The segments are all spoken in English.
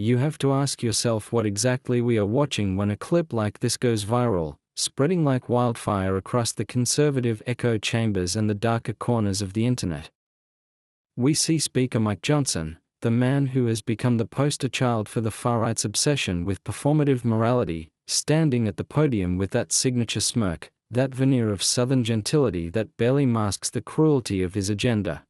You have to ask yourself what exactly we are watching when a clip like this goes viral, spreading like wildfire across the conservative echo chambers and the darker corners of the internet. We see Speaker Mike Johnson, the man who has become the poster child for the far-right's obsession with performative morality, standing at the podium with that signature smirk, that veneer of southern gentility that barely masks the cruelty of his agenda.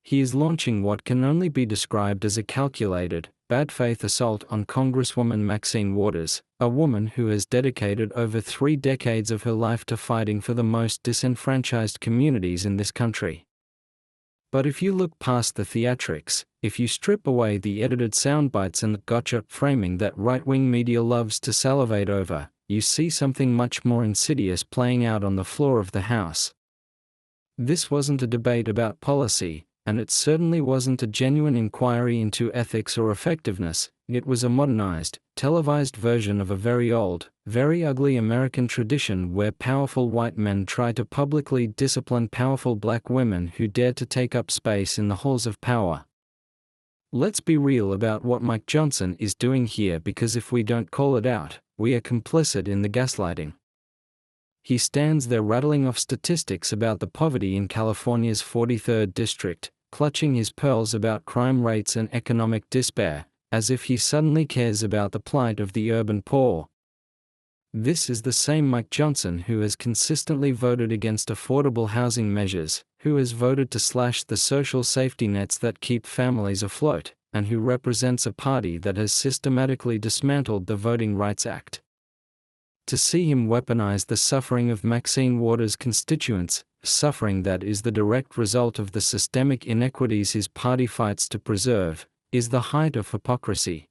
He is launching what can only be described as a calculated, bad-faith assault on Congresswoman Maxine Waters, a woman who has dedicated over 3 decades of her life to fighting for the most disenfranchised communities in this country. But if you look past the theatrics, if you strip away the edited soundbites and the gotcha framing that right-wing media loves to salivate over, you see something much more insidious playing out on the floor of the House. This wasn't a debate about policy, and it certainly wasn't a genuine inquiry into ethics or effectiveness. It was a modernized, televised version of a very old, very ugly American tradition where powerful white men try to publicly discipline powerful black women who dare to take up space in the halls of power. Let's be real about what Mike Johnson is doing here, because if we don't call it out, we are complicit in the gaslighting. He stands there rattling off statistics about the poverty in California's 43rd district, clutching his pearls about crime rates and economic despair, as if he suddenly cares about the plight of the urban poor. This is the same Mike Johnson who has consistently voted against affordable housing measures, who has voted to slash the social safety nets that keep families afloat, and who represents a party that has systematically dismantled the Voting Rights Act. To see him weaponize the suffering of Maxine Waters' constituents, suffering that is the direct result of the systemic inequities his party fights to preserve, is the height of hypocrisy.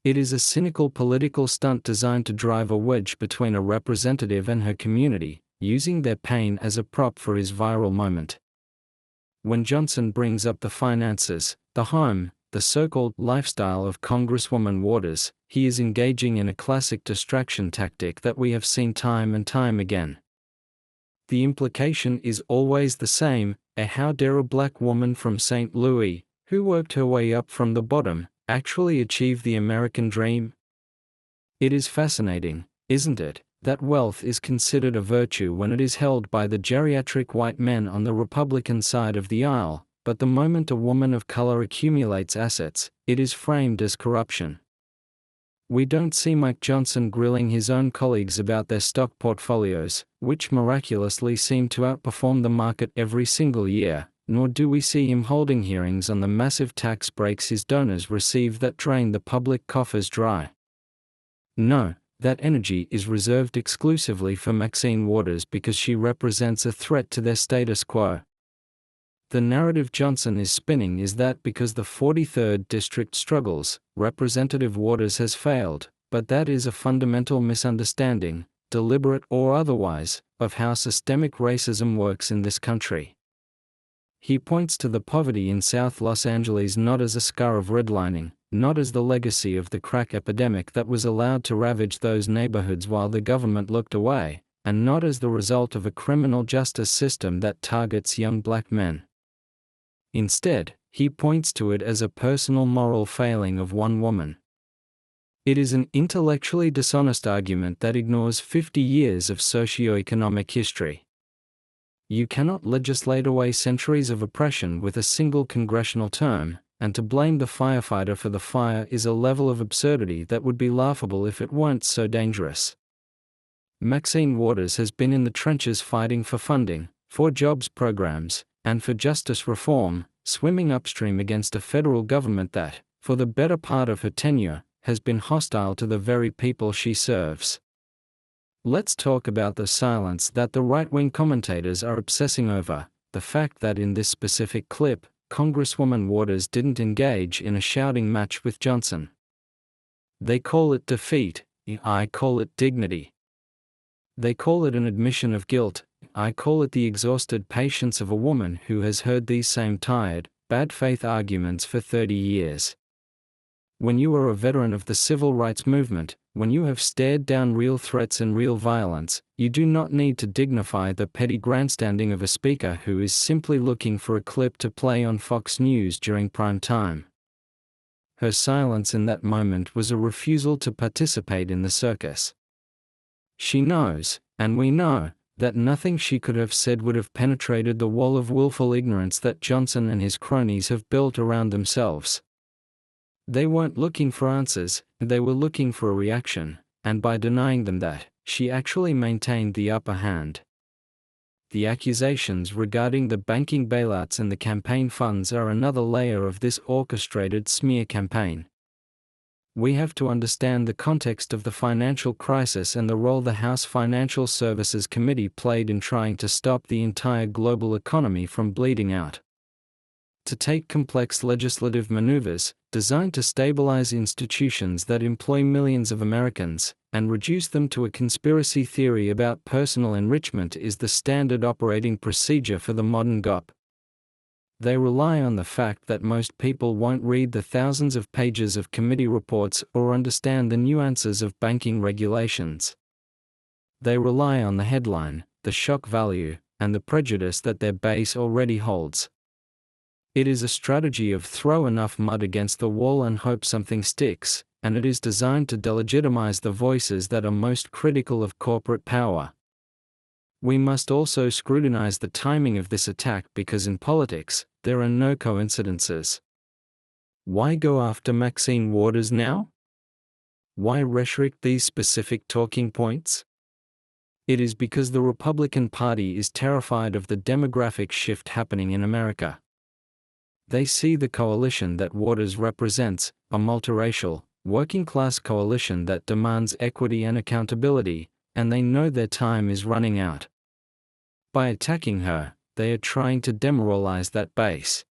It is a cynical political stunt designed to drive a wedge between a representative and her community, using their pain as a prop for his viral moment. When Johnson brings up the finances, the home, the so-called lifestyle of Congresswoman Waters, he is engaging in a classic distraction tactic that we have seen time and time again. The implication is always the same: how dare a black woman from St. Louis, who worked her way up from the bottom, actually achieve the American dream? It is fascinating, isn't it, that wealth is considered a virtue when it is held by the geriatric white men on the Republican side of the aisle, but the moment a woman of color accumulates assets, it is framed as corruption. We don't see Mike Johnson grilling his own colleagues about their stock portfolios, which miraculously seem to outperform the market every single year, nor do we see him holding hearings on the massive tax breaks his donors receive that drain the public coffers dry. No, that energy is reserved exclusively for Maxine Waters because she represents a threat to their status quo. The narrative Johnson is spinning is that because the 43rd district struggles, Representative Waters has failed, but that is a fundamental misunderstanding, deliberate or otherwise, of how systemic racism works in this country. He points to the poverty in South Los Angeles not as a scar of redlining, not as the legacy of the crack epidemic that was allowed to ravage those neighborhoods while the government looked away, and not as the result of a criminal justice system that targets young black men. Instead, he points to it as a personal moral failing of one woman. It is an intellectually dishonest argument that ignores 50 years of socioeconomic history. You cannot legislate away centuries of oppression with a single congressional term, and to blame the firefighter for the fire is a level of absurdity that would be laughable if it weren't so dangerous. Maxine Waters has been in the trenches fighting for funding, for jobs programs, and for justice reform, swimming upstream against a federal government that, for the better part of her tenure, has been hostile to the very people she serves. Let's talk about the silence that the right-wing commentators are obsessing over, the fact that in this specific clip, Congresswoman Waters didn't engage in a shouting match with Johnson. They call it defeat, I call it dignity. They call it an admission of guilt, I call it the exhausted patience of a woman who has heard these same tired, bad-faith arguments for 30 years. When you are a veteran of the civil rights movement, when you have stared down real threats and real violence, you do not need to dignify the petty grandstanding of a speaker who is simply looking for a clip to play on Fox News during prime time. Her silence in that moment was a refusal to participate in the circus. She knows, and we know, that nothing she could have said would have penetrated the wall of willful ignorance that Johnson and his cronies have built around themselves. They weren't looking for answers, they were looking for a reaction, and by denying them that, she actually maintained the upper hand. The accusations regarding the banking bailouts and the campaign funds are another layer of this orchestrated smear campaign. We have to understand the context of the financial crisis and the role the House Financial Services Committee played in trying to stop the entire global economy from bleeding out. To take complex legislative maneuvers, designed to stabilize institutions that employ millions of Americans, and reduce them to a conspiracy theory about personal enrichment is the standard operating procedure for the modern GOP. They rely on the fact that most people won't read the thousands of pages of committee reports or understand the nuances of banking regulations. They rely on the headline, the shock value, and the prejudice that their base already holds. It is a strategy of throw enough mud against the wall and hope something sticks, and it is designed to delegitimize the voices that are most critical of corporate power. We must also scrutinize the timing of this attack because in politics, there are no coincidences. Why go after Maxine Waters now? Why restrict these specific talking points? It is because the Republican Party is terrified of the demographic shift happening in America. They see the coalition that Waters represents, a multiracial, working-class coalition that demands equity and accountability, and they know their time is running out. By attacking her, they are trying to demoralize that base.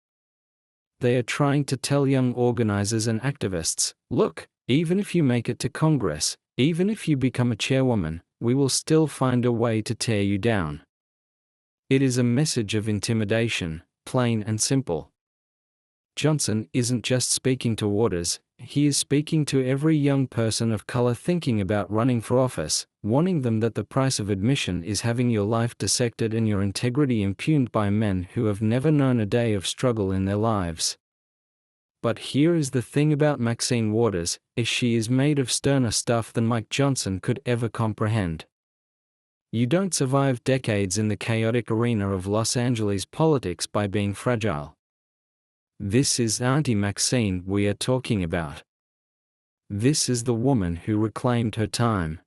They are trying to tell young organizers and activists, look, even if you make it to Congress, even if you become a chairwoman, we will still find a way to tear you down. It is a message of intimidation, plain and simple. Johnson isn't just speaking to Waters, he is speaking to every young person of color thinking about running for office, warning them that the price of admission is having your life dissected and your integrity impugned by men who have never known a day of struggle in their lives. But here is the thing about Maxine Waters, is she is made of sterner stuff than Mike Johnson could ever comprehend. You don't survive decades in the chaotic arena of Los Angeles politics by being fragile. This is Auntie Maxine we are talking about. This is the woman who reclaimed her time.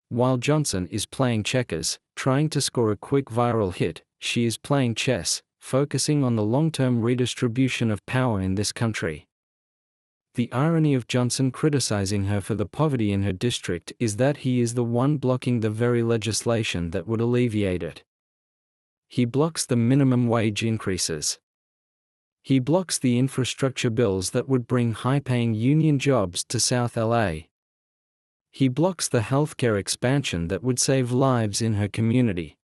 While Johnson is playing checkers, trying to score a quick viral hit, she is playing chess, focusing on the long-term redistribution of power in this country. The irony of Johnson criticizing her for the poverty in her district is that he is the one blocking the very legislation that would alleviate it. He blocks the minimum wage increases. He blocks the infrastructure bills that would bring high-paying union jobs to South LA. He blocks the healthcare expansion that would save lives in her community.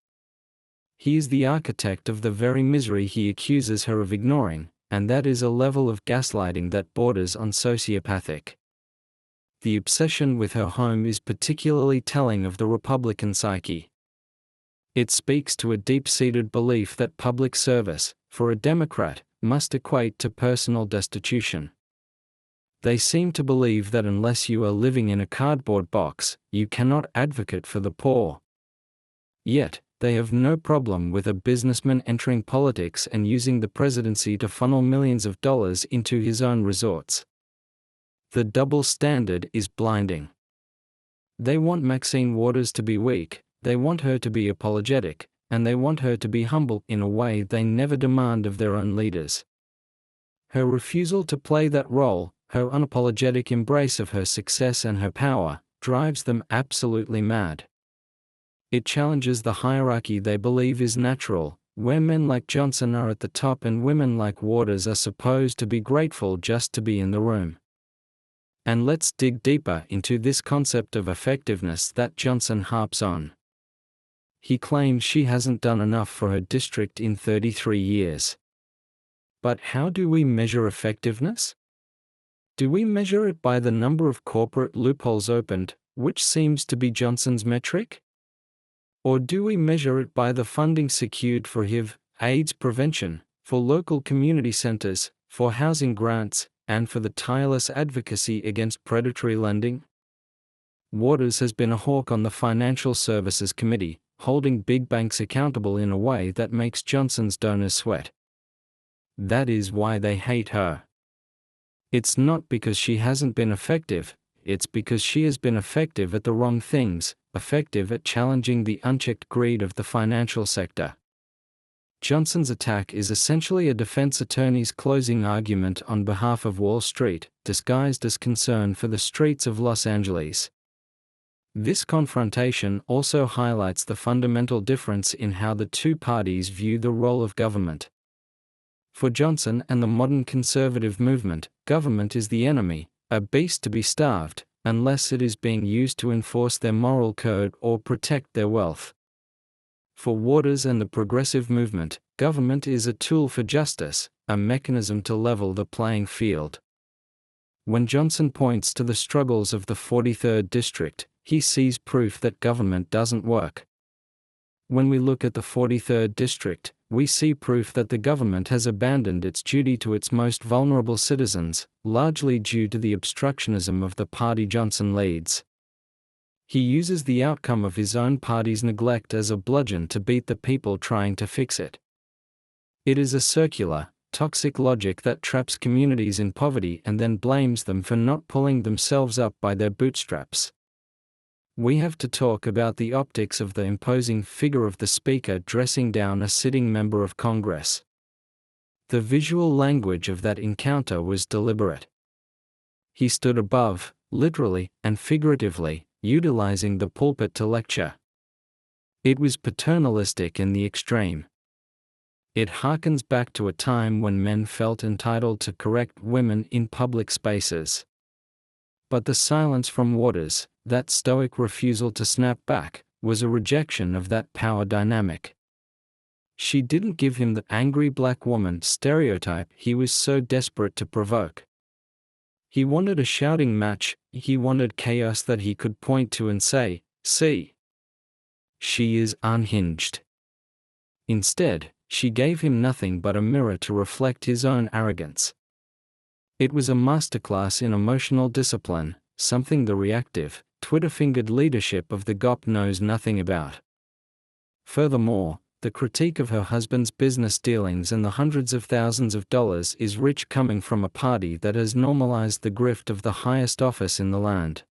He is the architect of the very misery he accuses her of ignoring, and that is a level of gaslighting that borders on sociopathic. The obsession with her home is particularly telling of the Republican psyche. It speaks to a deep-seated belief that public service, for a Democrat, must equate to personal destitution. They seem to believe that unless you are living in a cardboard box, you cannot advocate for the poor. Yet, they have no problem with a businessman entering politics and using the presidency to funnel millions of dollars into his own resorts. The double standard is blinding. They want Maxine Waters to be weak, they want her to be apologetic, and they want her to be humble in a way they never demand of their own leaders. Her refusal to play that role, her unapologetic embrace of her success and her power, drives them absolutely mad. It challenges the hierarchy they believe is natural, where men like Johnson are at the top and women like Waters are supposed to be grateful just to be in the room. And let's dig deeper into this concept of effectiveness that Johnson harps on. He claims she hasn't done enough for her district in 33 years. But how do we measure effectiveness? Do we measure it by the number of corporate loopholes opened, which seems to be Johnson's metric? Or do we measure it by the funding secured for HIV/AIDS prevention, for local community centers, for housing grants, and for the tireless advocacy against predatory lending. Waters has been a hawk on the Financial Services Committee, holding big banks accountable in a way that makes Johnson's donors sweat. That is why they hate her. It's not because she hasn't been effective, it's because she has been effective at the wrong things, effective at challenging the unchecked greed of the financial sector. Johnson's attack is essentially a defense attorney's closing argument on behalf of Wall Street, disguised as concern for the streets of Los Angeles. This confrontation also highlights the fundamental difference in how the two parties view the role of government. For Johnson and the modern conservative movement, government is the enemy, a beast to be starved, unless it is being used to enforce their moral code or protect their wealth. For Waters and the progressive movement, government is a tool for justice, a mechanism to level the playing field. When Johnson points to the struggles of the 43rd District, he sees proof that government doesn't work. When we look at the 43rd District, we see proof that the government has abandoned its duty to its most vulnerable citizens, largely due to the obstructionism of the party Johnson leads. He uses the outcome of his own party's neglect as a bludgeon to beat the people trying to fix it. It is a circular, toxic logic that traps communities in poverty and then blames them for not pulling themselves up by their bootstraps. We have to talk about the optics of the imposing figure of the Speaker dressing down a sitting member of Congress. The visual language of that encounter was deliberate. He stood above, literally and figuratively, utilizing the pulpit to lecture. It was paternalistic in the extreme. It harkens back to a time when men felt entitled to correct women in public spaces. But the silence from Waters, that stoic refusal to snap back, was a rejection of that power dynamic. She didn't give him the angry black woman stereotype he was so desperate to provoke. He wanted a shouting match, he wanted chaos that he could point to and say, "See, she is unhinged." Instead, she gave him nothing but a mirror to reflect his own arrogance. It was a masterclass in emotional discipline, something the reactive, Twitter-fingered leadership of the GOP knows nothing about. Furthermore, the critique of her husband's business dealings and the hundreds of thousands of dollars is rich coming from a party that has normalized the grift of the highest office in the land.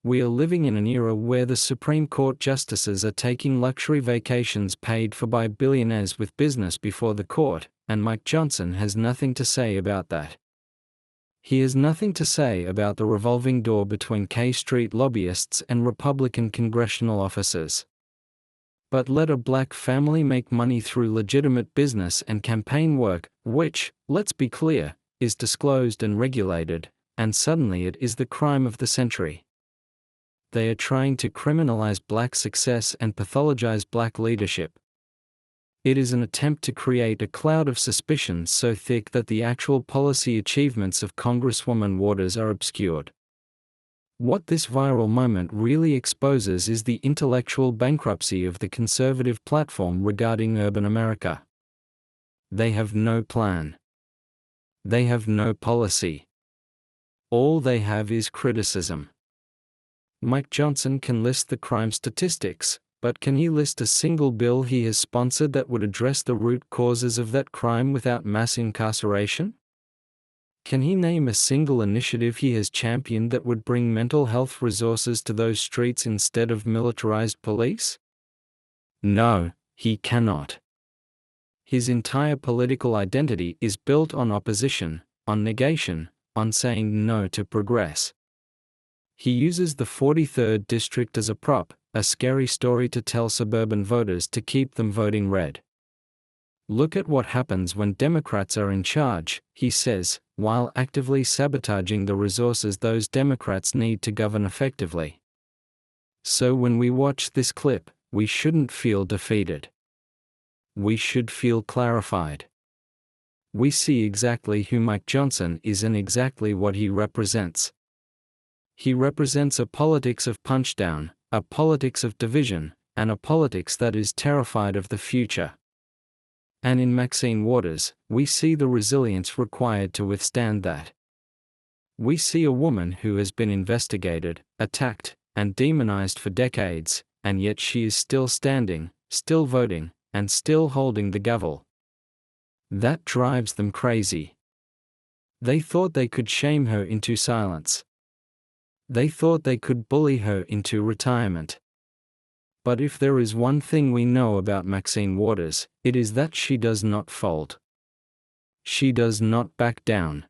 We are living in an era where the Supreme Court justices are taking luxury vacations paid for by billionaires with business before the court, and Mike Johnson has nothing to say about that. He has nothing to say about the revolving door between K Street lobbyists and Republican congressional officers. But let a black family make money through legitimate business and campaign work, which, let's be clear, is disclosed and regulated, and suddenly it is the crime of the century. They are trying to criminalize black success and pathologize black leadership. It is an attempt to create a cloud of suspicion so thick that the actual policy achievements of Congresswoman Waters are obscured. What this viral moment really exposes is the intellectual bankruptcy of the conservative platform regarding urban America. They have no plan. They have no policy. All they have is criticism. Mike Johnson can list the crime statistics, but can he list a single bill he has sponsored that would address the root causes of that crime without mass incarceration? Can he name a single initiative he has championed that would bring mental health resources to those streets instead of militarized police? No, he cannot. His entire political identity is built on opposition, on negation, on saying no to progress. He uses the 43rd District as a prop, a scary story to tell suburban voters to keep them voting red. Look at what happens when Democrats are in charge, he says, while actively sabotaging the resources those Democrats need to govern effectively. So when we watch this clip, we shouldn't feel defeated. We should feel clarified. We see exactly who Mike Johnson is and exactly what he represents. He represents a politics of punchdown, a politics of division, and a politics that is terrified of the future. And in Maxine Waters, we see the resilience required to withstand that. We see a woman who has been investigated, attacked, and demonized for decades, and yet she is still standing, still voting, and still holding the gavel. That drives them crazy. They thought they could shame her into silence. They thought they could bully her into retirement. But if there is one thing we know about Maxine Waters, it is that she does not fold. She does not back down.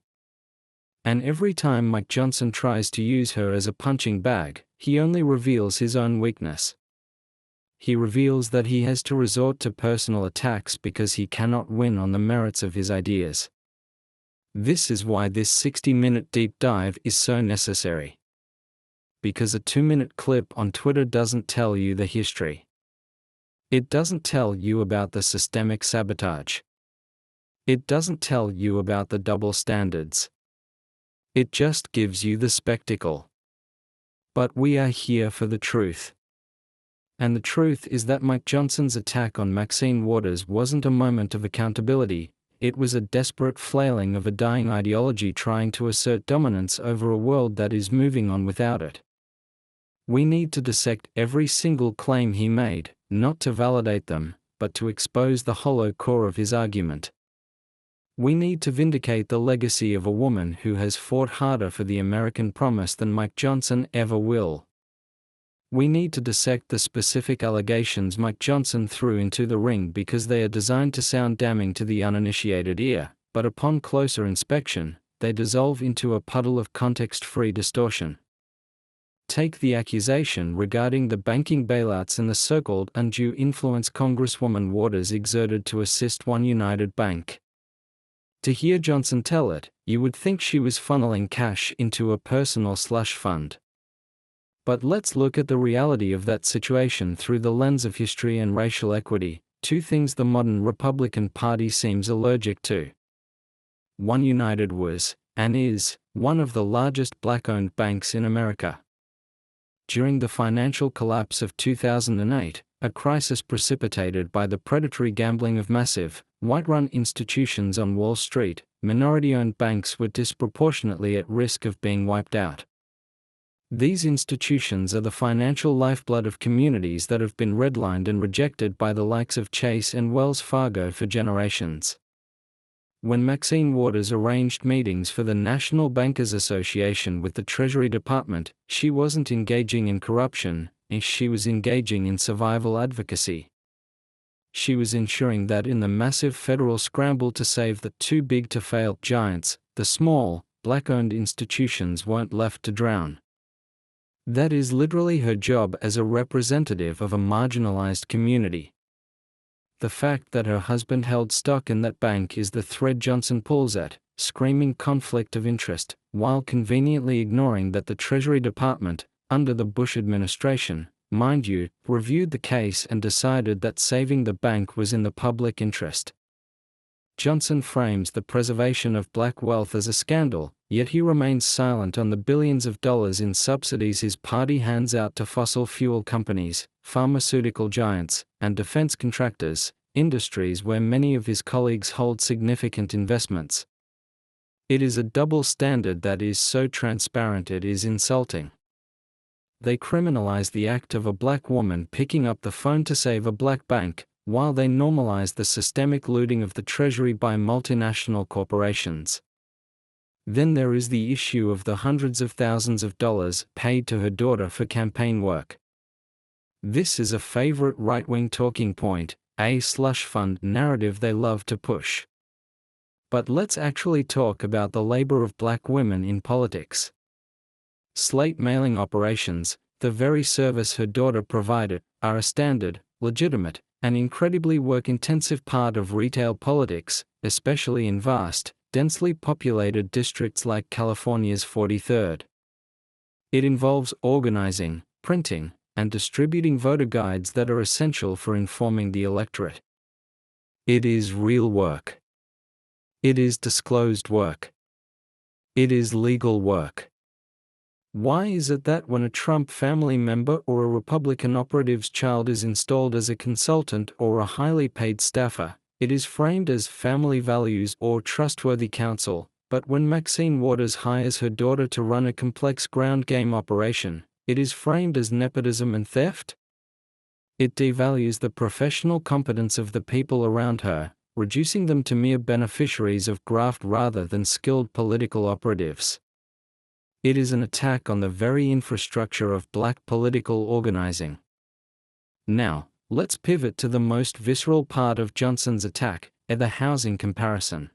And every time Mike Johnson tries to use her as a punching bag, he only reveals his own weakness. He reveals that he has to resort to personal attacks because he cannot win on the merits of his ideas. This is why this 60-minute deep dive is so necessary. Because a 2-minute clip on Twitter doesn't tell you the history. It doesn't tell you about the systemic sabotage. It doesn't tell you about the double standards. It just gives you the spectacle. But we are here for the truth. And the truth is that Mike Johnson's attack on Maxine Waters wasn't a moment of accountability, it was a desperate flailing of a dying ideology trying to assert dominance over a world that is moving on without it. We need to dissect every single claim he made, not to validate them, but to expose the hollow core of his argument. We need to vindicate the legacy of a woman who has fought harder for the American promise than Mike Johnson ever will. We need to dissect the specific allegations Mike Johnson threw into the ring because they are designed to sound damning to the uninitiated ear, but upon closer inspection, they dissolve into a puddle of context-free distortion. Take the accusation regarding the banking bailouts and the so-called undue influence Congresswoman Waters exerted to assist One United Bank. To hear Johnson tell it, you would think she was funneling cash into a personal slush fund. But let's look at the reality of that situation through the lens of history and racial equity, two things the modern Republican Party seems allergic to. One United was, and is, one of the largest black-owned banks in America. During the financial collapse of 2008, a crisis precipitated by the predatory gambling of massive, white-run institutions on Wall Street, minority-owned banks were disproportionately at risk of being wiped out. These institutions are the financial lifeblood of communities that have been redlined and rejected by the likes of Chase and Wells Fargo for generations. When Maxine Waters arranged meetings for the National Bankers Association with the Treasury Department, she wasn't engaging in corruption, she was engaging in survival advocacy. She was ensuring that in the massive federal scramble to save the too-big-to-fail giants, the small, black-owned institutions weren't left to drown. That is literally her job as a representative of a marginalized community. The fact that her husband held stock in that bank is the thread Johnson pulls at, screaming conflict of interest, while conveniently ignoring that the Treasury Department, under the Bush administration, mind you, reviewed the case and decided that saving the bank was in the public interest. Johnson frames the preservation of black wealth as a scandal, yet he remains silent on the billions of dollars in subsidies his party hands out to fossil fuel companies, pharmaceutical giants, and defense contractors, industries where many of his colleagues hold significant investments. It is a double standard that is so transparent it is insulting. They criminalize the act of a black woman picking up the phone to save a black bank, while they normalize the systemic looting of the Treasury by multinational corporations. Then there is the issue of the hundreds of thousands of dollars paid to her daughter for campaign work. This is a favorite right-wing talking point, a slush fund narrative they love to push. But let's actually talk about the labor of black women in politics. Slate mailing operations, the very service her daughter provided, are a standard, legitimate, and incredibly work-intensive part of retail politics, especially in vast, densely populated districts like California's 43rd. It involves organizing, printing, and distributing voter guides that are essential for informing the electorate. It is real work. It is disclosed work. It is legal work. Why is it that when a Trump family member or a Republican operative's child is installed as a consultant or a highly paid staffer, It is framed as family values or trustworthy counsel, but when Maxine Waters hires her daughter to run a complex ground game operation, it is framed as nepotism and theft. It devalues the professional competence of the people around her, reducing them to mere beneficiaries of graft rather than skilled political operatives. It is an attack on the very infrastructure of black political organizing. Now, let's pivot to the most visceral part of Johnson's attack, the housing comparison.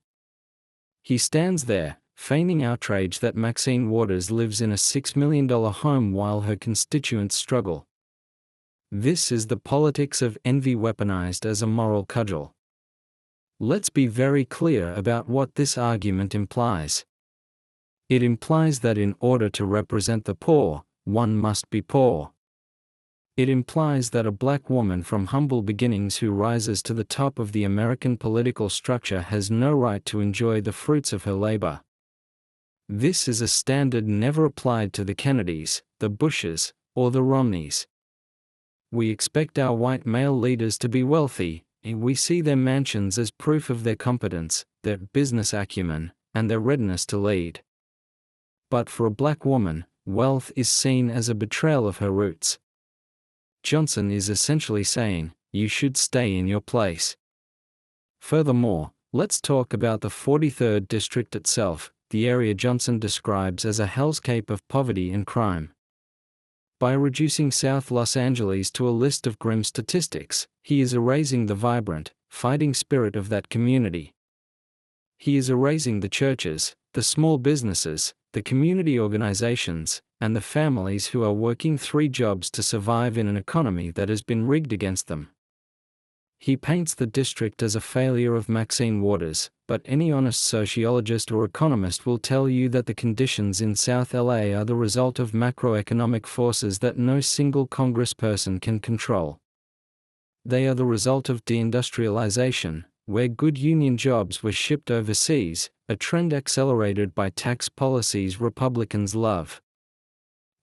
He stands there, feigning outrage that Maxine Waters lives in a $6 million home while her constituents struggle. This is the politics of envy weaponized as a moral cudgel. Let's be very clear about what this argument implies. It implies that in order to represent the poor, one must be poor. It implies that a black woman from humble beginnings who rises to the top of the American political structure has no right to enjoy the fruits of her labor. This is a standard never applied to the Kennedys, the Bushes, or the Romneys. We expect our white male leaders to be wealthy, and we see their mansions as proof of their competence, their business acumen, and their readiness to lead. But for a black woman, wealth is seen as a betrayal of her roots. Johnson is essentially saying, you should stay in your place. Furthermore, let's talk about the 43rd District itself, the area Johnson describes as a hellscape of poverty and crime. By reducing South Los Angeles to a list of grim statistics, he is erasing the vibrant, fighting spirit of that community. He is erasing the churches, the small businesses, the community organizations, and the families who are working 3 jobs to survive in an economy that has been rigged against them. He paints the district as a failure of Maxine Waters, but any honest sociologist or economist will tell you that the conditions in South LA are the result of macroeconomic forces that no single congressperson can control. They are the result of deindustrialization, where good union jobs were shipped overseas, a trend accelerated by tax policies Republicans love.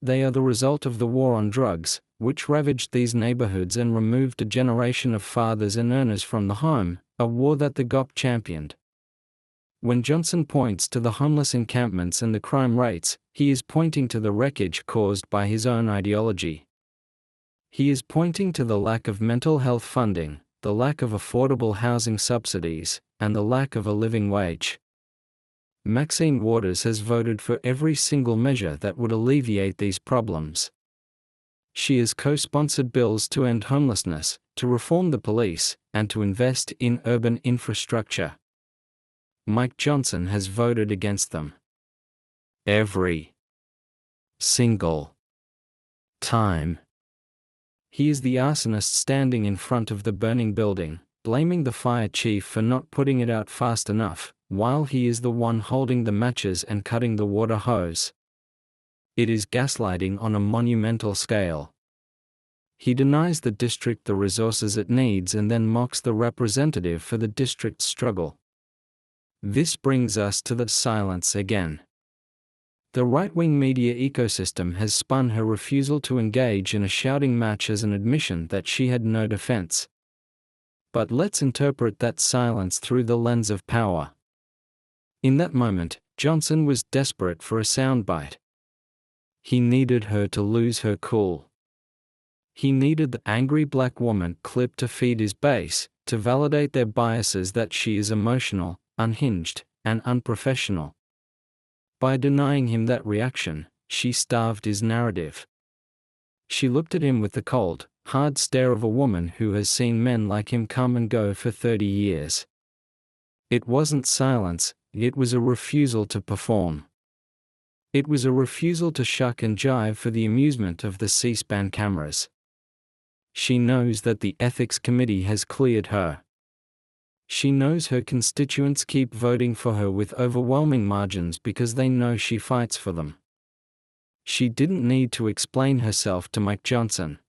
They are the result of the war on drugs, which ravaged these neighborhoods and removed a generation of fathers and earners from the home, a war that the GOP championed. When Johnson points to the homeless encampments and the crime rates, he is pointing to the wreckage caused by his own ideology. He is pointing to the lack of mental health funding, the lack of affordable housing subsidies, and the lack of a living wage. Maxine Waters has voted for every single measure that would alleviate these problems. She has co-sponsored bills to end homelessness, to reform the police, and to invest in urban infrastructure. Mike Johnson has voted against them. Every single time. He is the arsonist standing in front of the burning building, blaming the fire chief for not putting it out fast enough, while he is the one holding the matches and cutting the water hose. It is gaslighting on a monumental scale. He denies the district the resources it needs and then mocks the representative for the district's struggle. This brings us to the silence again. The right-wing media ecosystem has spun her refusal to engage in a shouting match as an admission that she had no defense. But let's interpret that silence through the lens of power. In that moment, Johnson was desperate for a soundbite. He needed her to lose her cool. He needed the angry black woman clip to feed his base, to validate their biases that she is emotional, unhinged, and unprofessional. By denying him that reaction, she starved his narrative. She looked at him with the cold, hard stare of a woman who has seen men like him come and go for 30 years. It wasn't silence, it was a refusal to perform. It was a refusal to shuck and jive for the amusement of the C-SPAN cameras. She knows that the ethics committee has cleared her. She knows her constituents keep voting for her with overwhelming margins because they know she fights for them. She didn't need to explain herself to Mike Johnson.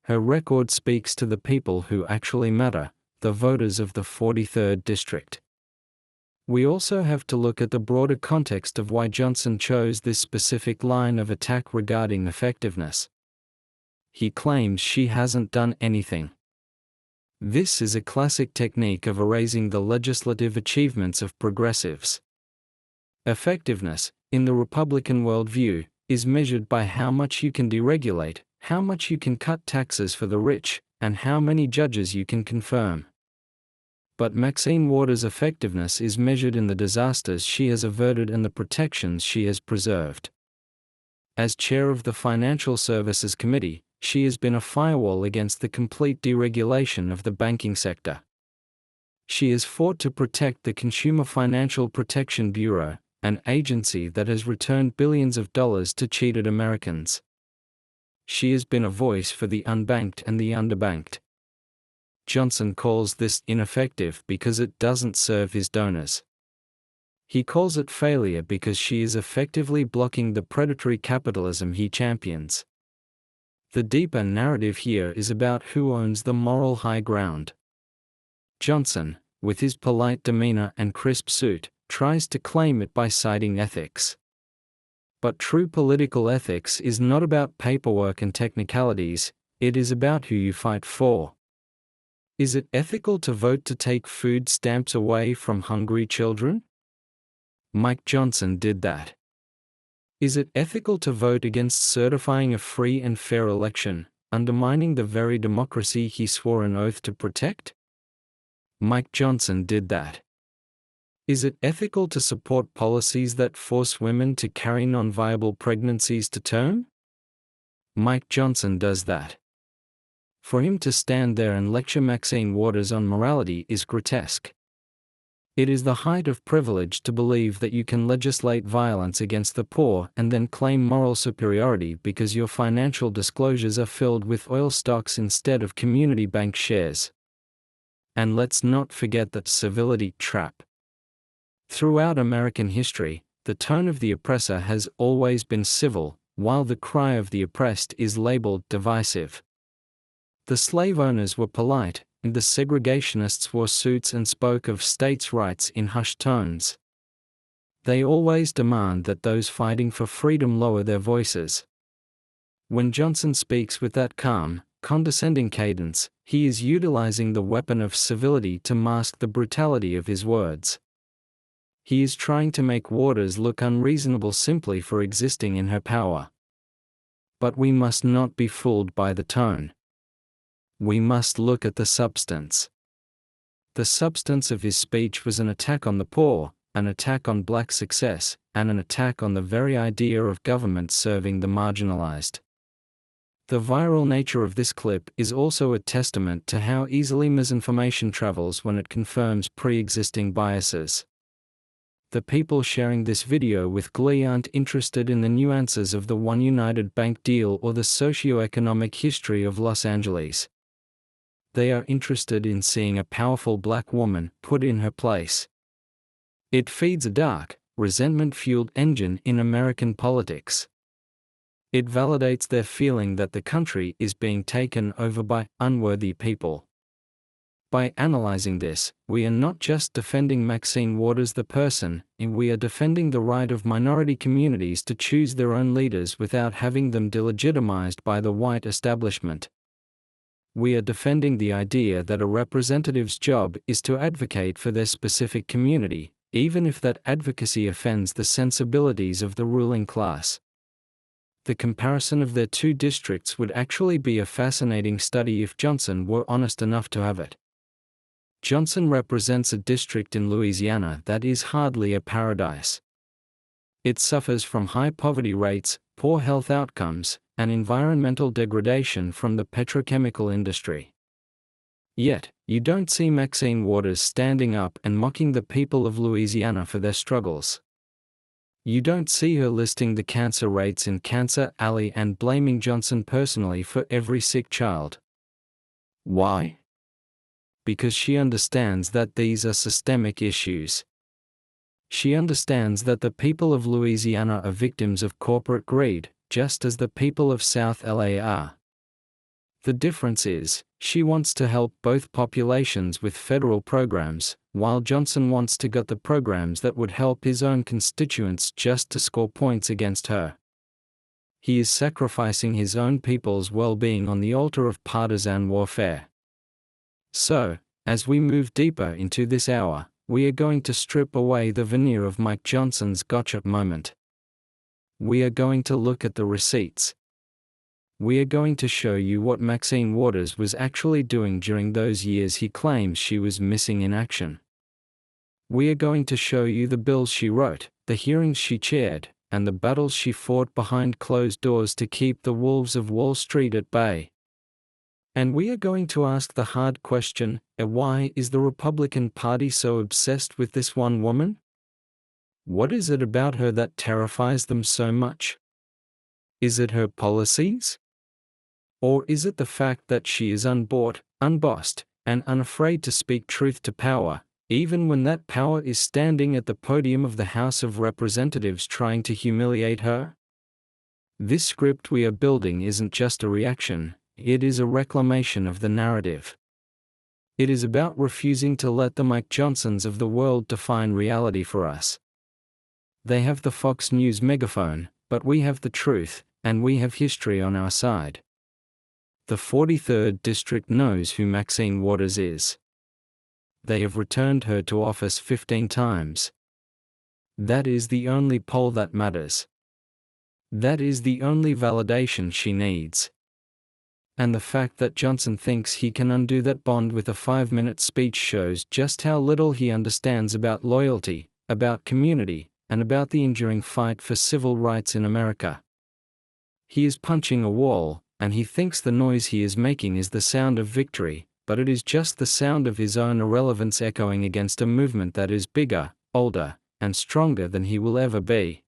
Her record speaks to the people who actually matter, the voters of the 43rd District. We also have to look at the broader context of why Johnson chose this specific line of attack regarding effectiveness. He claims she hasn't done anything. This is a classic technique of erasing the legislative achievements of progressives. Effectiveness, in the Republican worldview, is measured by how much you can deregulate, how much you can cut taxes for the rich, and how many judges you can confirm. But Maxine Waters' effectiveness is measured in the disasters she has averted and the protections she has preserved. As chair of the Financial Services Committee, she has been a firewall against the complete deregulation of the banking sector. She has fought to protect the Consumer Financial Protection Bureau, an agency that has returned billions of dollars to cheated Americans. She has been a voice for the unbanked and the underbanked. Johnson calls this ineffective because it doesn't serve his donors. He calls it failure because she is effectively blocking the predatory capitalism he champions. The deeper narrative here is about who owns the moral high ground. Johnson, with his polite demeanor and crisp suit, tries to claim it by citing ethics. But true political ethics is not about paperwork and technicalities, it is about who you fight for. Is it ethical to vote to take food stamps away from hungry children? Mike Johnson did that. Is it ethical to vote against certifying a free and fair election, undermining the very democracy he swore an oath to protect? Mike Johnson did that. Is it ethical to support policies that force women to carry non-viable pregnancies to term? Mike Johnson does that. For him to stand there and lecture Maxine Waters on morality is grotesque. It is the height of privilege to believe that you can legislate violence against the poor and then claim moral superiority because your financial disclosures are filled with oil stocks instead of community bank shares. And let's not forget the civility trap. Throughout American history, the tone of the oppressor has always been civil, while the cry of the oppressed is labeled divisive. The slave owners were polite, and the segregationists wore suits and spoke of states' rights in hushed tones. They always demand that those fighting for freedom lower their voices. When Johnson speaks with that calm, condescending cadence, he is utilizing the weapon of civility to mask the brutality of his words. He is trying to make Waters look unreasonable simply for existing in her power. But we must not be fooled by the tone. We must look at the substance. The substance of his speech was an attack on the poor, an attack on black success, and an attack on the very idea of government serving the marginalized. The viral nature of this clip is also a testament to how easily misinformation travels when it confirms pre-existing biases. The people sharing this video with glee aren't interested in the nuances of the One United Bank deal or the socio-economic history of Los Angeles. They are interested in seeing a powerful black woman put in her place. It feeds a dark, resentment-fueled engine in American politics. It validates their feeling that the country is being taken over by unworthy people. By analyzing this, we are not just defending Maxine Waters the person, and we are defending the right of minority communities to choose their own leaders without having them delegitimized by the white establishment. We are defending the idea that a representative's job is to advocate for their specific community, even if that advocacy offends the sensibilities of the ruling class. The comparison of their two districts would actually be a fascinating study if Johnson were honest enough to have it. Johnson represents a district in Louisiana that is hardly a paradise. It suffers from high poverty rates, poor health outcomes, and environmental degradation from the petrochemical industry. Yet, you don't see Maxine Waters standing up and mocking the people of Louisiana for their struggles. You don't see her listing the cancer rates in Cancer Alley and blaming Johnson personally for every sick child. Why? Because she understands that these are systemic issues. She understands that the people of Louisiana are victims of corporate greed, just as the people of South LA are. The difference is, she wants to help both populations with federal programs, while Johnson wants to gut the programs that would help his own constituents just to score points against her. He is sacrificing his own people's well-being on the altar of partisan warfare. So, as we move deeper into this hour, we are going to strip away the veneer of Mike Johnson's gotcha moment. We are going to look at the receipts. We are going to show you what Maxine Waters was actually doing during those years he claims she was missing in action. We are going to show you the bills she wrote, the hearings she chaired, and the battles she fought behind closed doors to keep the wolves of Wall Street at bay. And we are going to ask the hard question, why is the Republican Party so obsessed with this one woman? What is it about her that terrifies them so much? Is it her policies? Or is it the fact that she is unbought, unbossed, and unafraid to speak truth to power, even when that power is standing at the podium of the House of Representatives trying to humiliate her? This script we are building isn't just a reaction, it is a reclamation of the narrative. It is about refusing to let the Mike Johnsons of the world define reality for us. They have the Fox News megaphone, but we have the truth, and we have history on our side. The 43rd District knows who Maxine Waters is. They have returned her to office 15 times. That is the only poll that matters. That is the only validation she needs. And the fact that Johnson thinks he can undo that bond with a 5-minute speech shows just how little he understands about loyalty, about community, and about the enduring fight for civil rights in America. He is punching a wall, and he thinks the noise he is making is the sound of victory, but it is just the sound of his own irrelevance echoing against a movement that is bigger, older, and stronger than he will ever be.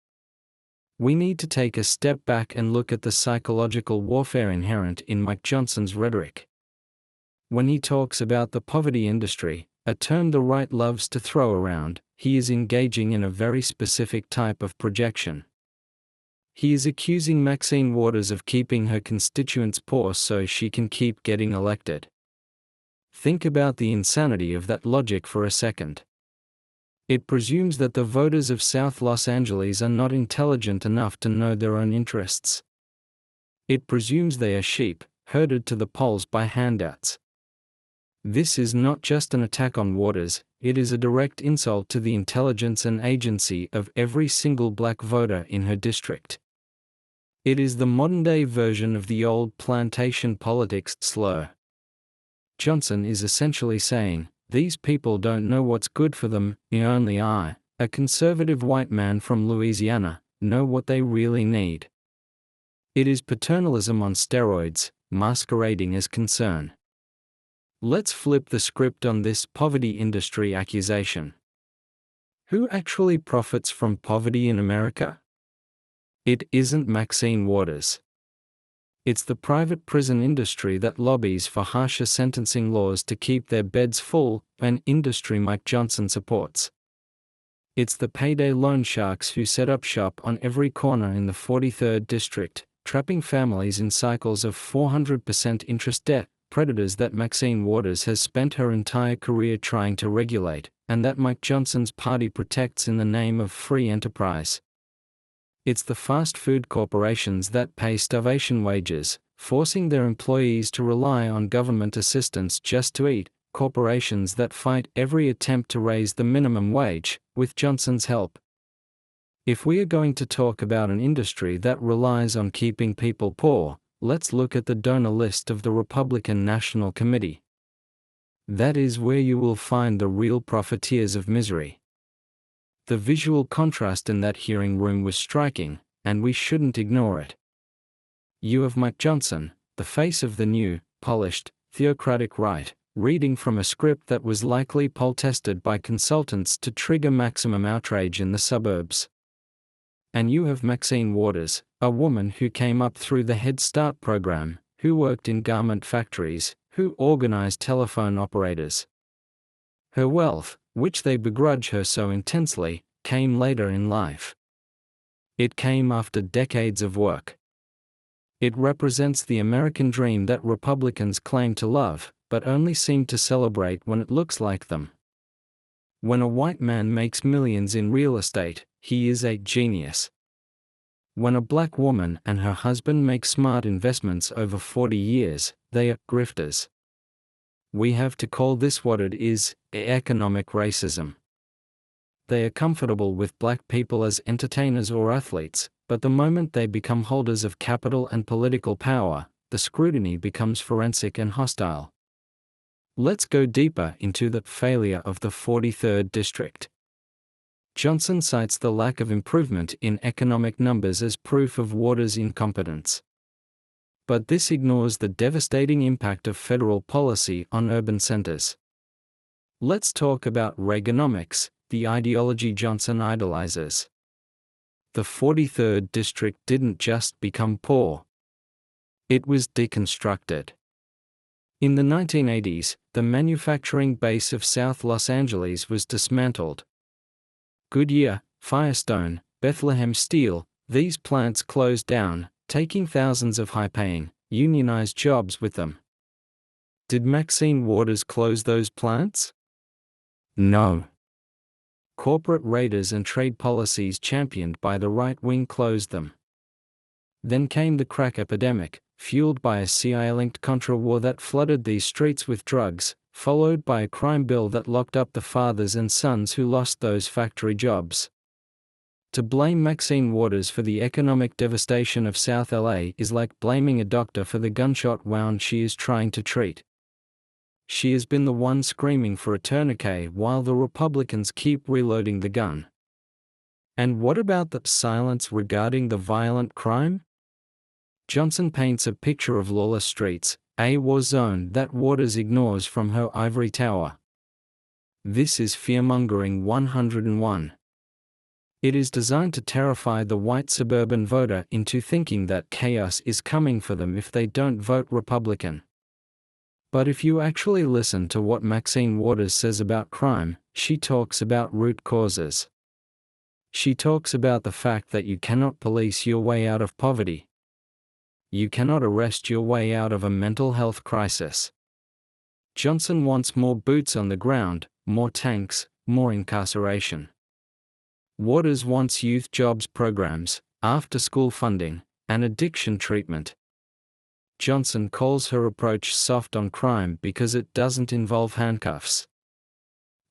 We need to take a step back and look at the psychological warfare inherent in Mike Johnson's rhetoric. When he talks about the poverty industry, a term the right loves to throw around, he is engaging in a very specific type of projection. He is accusing Maxine Waters of keeping her constituents poor so she can keep getting elected. Think about the insanity of that logic for a second. It presumes that the voters of South Los Angeles are not intelligent enough to know their own interests. It presumes they are sheep, herded to the polls by handouts. This is not just an attack on Waters, it is a direct insult to the intelligence and agency of every single black voter in her district. It is the modern-day version of the old plantation politics slur. Johnson is essentially saying, these people don't know what's good for them, only I, a conservative white man from Louisiana, know what they really need. It is paternalism on steroids, masquerading as concern. Let's flip the script on this poverty industry accusation. Who actually profits from poverty in America? It isn't Maxine Waters. It's the private prison industry that lobbies for harsher sentencing laws to keep their beds full, an industry Mike Johnson supports. It's the payday loan sharks who set up shop on every corner in the 43rd District, trapping families in cycles of 400% interest debt, predators that Maxine Waters has spent her entire career trying to regulate, and that Mike Johnson's party protects in the name of free enterprise. It's the fast food corporations that pay starvation wages, forcing their employees to rely on government assistance just to eat, corporations that fight every attempt to raise the minimum wage, with Johnson's help. If we are going to talk about an industry that relies on keeping people poor, let's look at the donor list of the Republican National Committee. That is where you will find the real profiteers of misery. The visual contrast in that hearing room was striking, and we shouldn't ignore it. You have Mike Johnson, the face of the new, polished, theocratic right, reading from a script that was likely poll-tested by consultants to trigger maximum outrage in the suburbs. And you have Maxine Waters, a woman who came up through the Head Start program, who worked in garment factories, who organized telephone operators. Her wealth, which they begrudge her so intensely, came later in life. It came after decades of work. It represents the American dream that Republicans claim to love, but only seem to celebrate when it looks like them. When a white man makes millions in real estate, he is a genius. When a black woman and her husband make smart investments over 40 years, they are grifters. We have to call this what it is, economic racism. They are comfortable with black people as entertainers or athletes, but the moment they become holders of capital and political power, the scrutiny becomes forensic and hostile. Let's go deeper into the failure of the 43rd District. Johnson cites the lack of improvement in economic numbers as proof of Waters' incompetence. But this ignores the devastating impact of federal policy on urban centers. Let's talk about Reaganomics, the ideology Johnson idolizes. The 43rd District didn't just become poor. It was deconstructed. In the 1980s, the manufacturing base of South Los Angeles was dismantled. Goodyear, Firestone, Bethlehem Steel, these plants closed down, taking thousands of high-paying, unionized jobs with them. Did Maxine Waters close those plants? No. Corporate raiders and trade policies championed by the right wing closed them. Then came the crack epidemic, fueled by a CIA-linked Contra war that flooded these streets with drugs, followed by a crime bill that locked up the fathers and sons who lost those factory jobs. To blame Maxine Waters for the economic devastation of South LA is like blaming a doctor for the gunshot wound she is trying to treat. She has been the one screaming for a tourniquet while the Republicans keep reloading the gun. And what about the silence regarding the violent crime? Johnson paints a picture of lawless streets, a war zone that Waters ignores from her ivory tower. This is fearmongering 101. It is designed to terrify the white suburban voter into thinking that chaos is coming for them if they don't vote Republican. But if you actually listen to what Maxine Waters says about crime, she talks about root causes. She talks about the fact that you cannot police your way out of poverty. You cannot arrest your way out of a mental health crisis. Johnson wants more boots on the ground, more tanks, more incarceration. Waters wants youth jobs programs, after-school funding, and addiction treatment. Johnson calls her approach soft on crime because it doesn't involve handcuffs.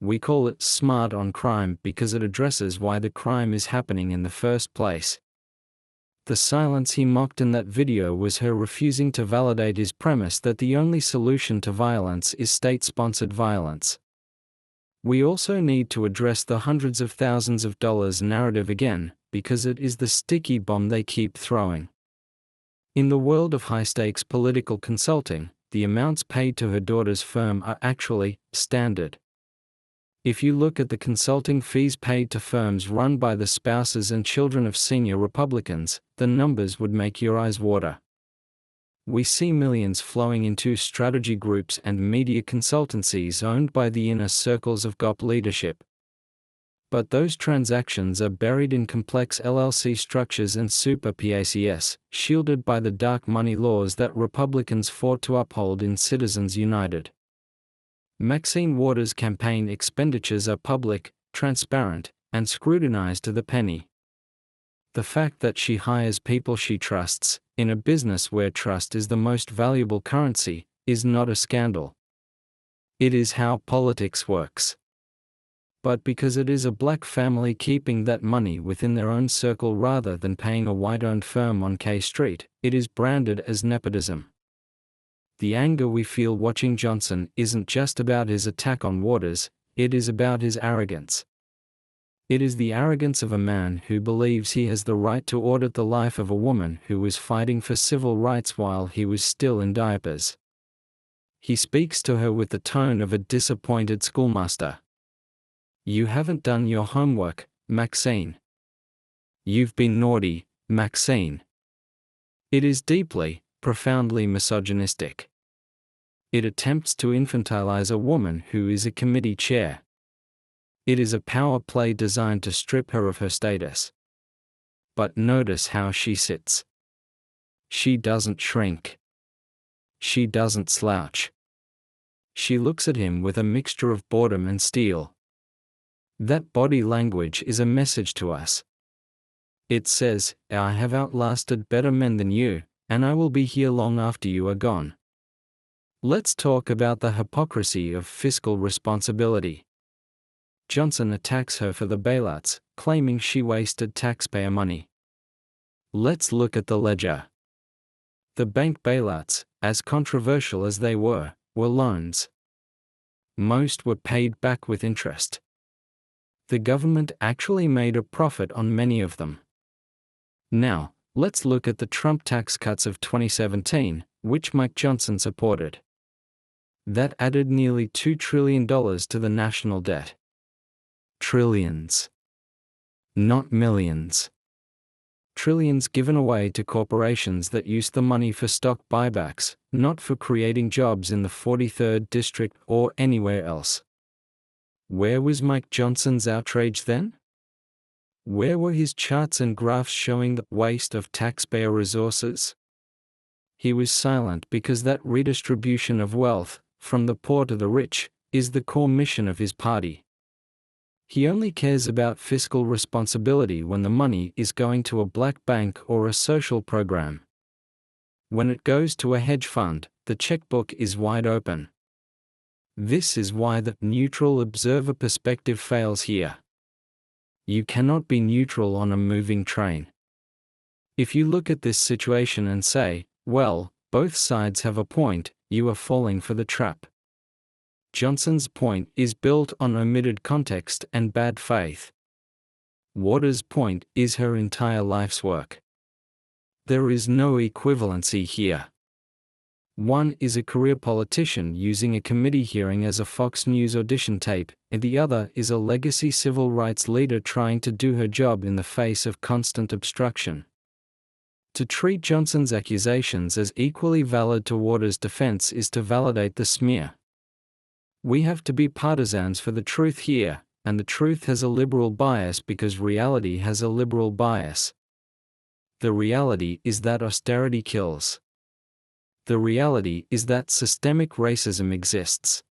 We call it smart on crime because it addresses why the crime is happening in the first place. The silence he mocked in that video was her refusing to validate his premise that the only solution to violence is state-sponsored violence. We also need to address the hundreds of thousands of dollars narrative again, because it is the sticky bomb they keep throwing. In the world of high-stakes political consulting, the amounts paid to her daughter's firm are actually standard. If you look at the consulting fees paid to firms run by the spouses and children of senior Republicans, the numbers would make your eyes water. We see millions flowing into strategy groups and media consultancies owned by the inner circles of GOP leadership. But those transactions are buried in complex LLC structures and super PACs, shielded by the dark money laws that Republicans fought to uphold in Citizens United. Maxine Waters' campaign expenditures are public, transparent, and scrutinized to the penny. The fact that she hires people she trusts, in a business where trust is the most valuable currency, is not a scandal. It is how politics works. But because it is a black family keeping that money within their own circle rather than paying a white-owned firm on K Street, it is branded as nepotism. The anger we feel watching Johnson isn't just about his attack on Waters, it is about his arrogance. It is the arrogance of a man who believes he has the right to audit the life of a woman who was fighting for civil rights while he was still in diapers. He speaks to her with the tone of a disappointed schoolmaster. You haven't done your homework, Maxine. You've been naughty, Maxine. It is deeply, profoundly misogynistic. It attempts to infantilize a woman who is a committee chair. It is a power play designed to strip her of her status. But notice how she sits. She doesn't shrink. She doesn't slouch. She looks at him with a mixture of boredom and steel. That body language is a message to us. It says, I have outlasted better men than you, and I will be here long after you are gone. Let's talk about the hypocrisy of fiscal responsibility. Johnson attacks her for the bailouts, claiming she wasted taxpayer money. Let's look at the ledger. The bank bailouts, as controversial as they were loans. Most were paid back with interest. The government actually made a profit on many of them. Now, let's look at the Trump tax cuts of 2017, which Mike Johnson supported. That added nearly $2 trillion to the national debt. Trillions. Not millions. Trillions given away to corporations that used the money for stock buybacks, not for creating jobs in the 43rd District or anywhere else. Where was Mike Johnson's outrage then? Where were his charts and graphs showing the waste of taxpayer resources? He was silent because that redistribution of wealth, from the poor to the rich, is the core mission of his party. He only cares about fiscal responsibility when the money is going to a black bank or a social program. When it goes to a hedge fund, the checkbook is wide open. This is why the neutral observer perspective fails here. You cannot be neutral on a moving train. If you look at this situation and say, well, both sides have a point, you are falling for the trap. Johnson's point is built on omitted context and bad faith. Waters' point is her entire life's work. There is no equivalency here. One is a career politician using a committee hearing as a Fox News audition tape, and the other is a legacy civil rights leader trying to do her job in the face of constant obstruction. To treat Johnson's accusations as equally valid to Waters' defense is to validate the smear. We have to be partisans for the truth here, and the truth has a liberal bias because reality has a liberal bias. The reality is that austerity kills. The reality is that systemic racism exists.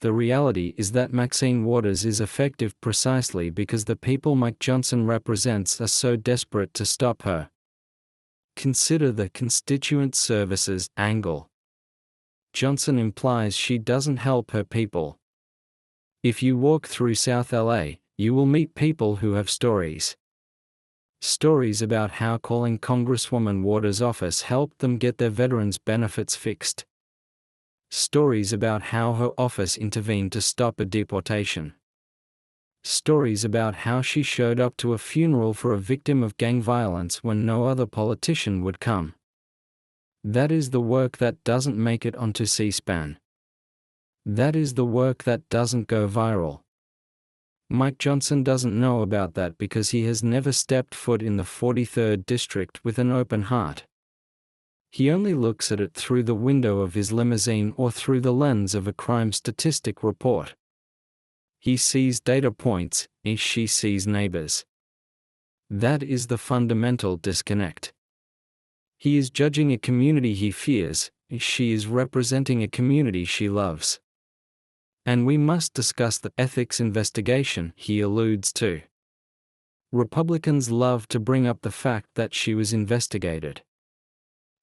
The reality is that Maxine Waters is effective precisely because the people Mike Johnson represents are so desperate to stop her. Consider the constituent services angle. Johnson implies she doesn't help her people. If you walk through South LA, you will meet people who have stories. Stories about how calling Congresswoman Waters' office helped them get their veterans' benefits fixed. Stories about how her office intervened to stop a deportation. Stories about how she showed up to a funeral for a victim of gang violence when no other politician would come. That is the work that doesn't make it onto C-SPAN. That is the work that doesn't go viral. Mike Johnson doesn't know about that because he has never stepped foot in the 43rd District with an open heart. He only looks at it through the window of his limousine or through the lens of a crime statistic report. He sees data points, and she sees neighbors. That is the fundamental disconnect. He is judging a community he fears, and she is representing a community she loves. And we must discuss the ethics investigation he alludes to. Republicans love to bring up the fact that she was investigated.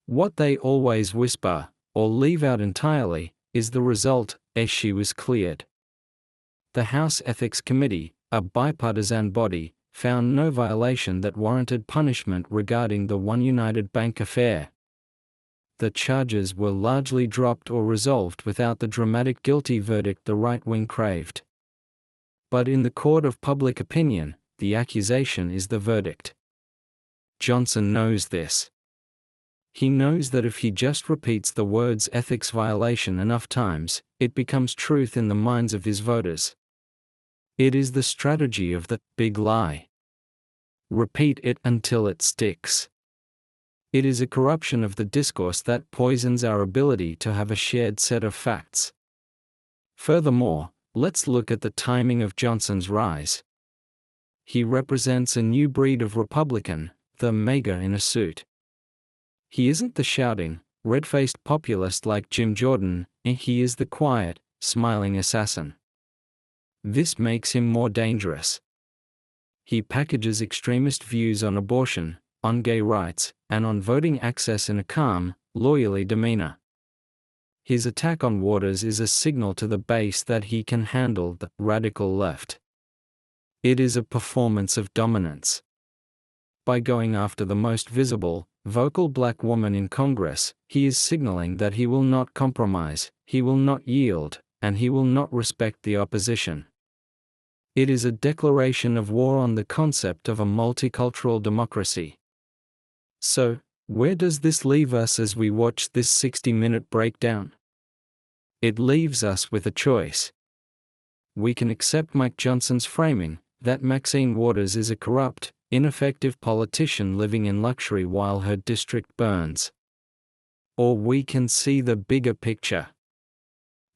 What they always whisper, or leave out entirely, is the result, as she was cleared. The House Ethics Committee, a bipartisan body, found no violation that warranted punishment regarding the One United Bank affair. The charges were largely dropped or resolved without the dramatic guilty verdict the right wing craved. But in the court of public opinion, the accusation is the verdict. Johnson knows this. He knows that if he just repeats the words ethics violation enough times, it becomes truth in the minds of his voters. It is the strategy of the big lie. Repeat it until it sticks. It is a corruption of the discourse that poisons our ability to have a shared set of facts. Furthermore, let's look at the timing of Johnson's rise. He represents a new breed of Republican, the MAGA in a suit. He isn't the shouting, red-faced populist like Jim Jordan, and he is the quiet, smiling assassin. This makes him more dangerous. He packages extremist views on abortion, on gay rights, and on voting access in a calm, lawyerly demeanor. His attack on Waters is a signal to the base that he can handle the radical left. It is a performance of dominance. By going after the most visible, vocal black woman in Congress, he is signaling that he will not compromise, he will not yield, and he will not respect the opposition. It is a declaration of war on the concept of a multicultural democracy. So, where does this leave us as we watch this 60-minute breakdown? It leaves us with a choice. We can accept Mike Johnson's framing, that Maxine Waters is a corrupt, ineffective politician living in luxury while her district burns. Or we can see the bigger picture.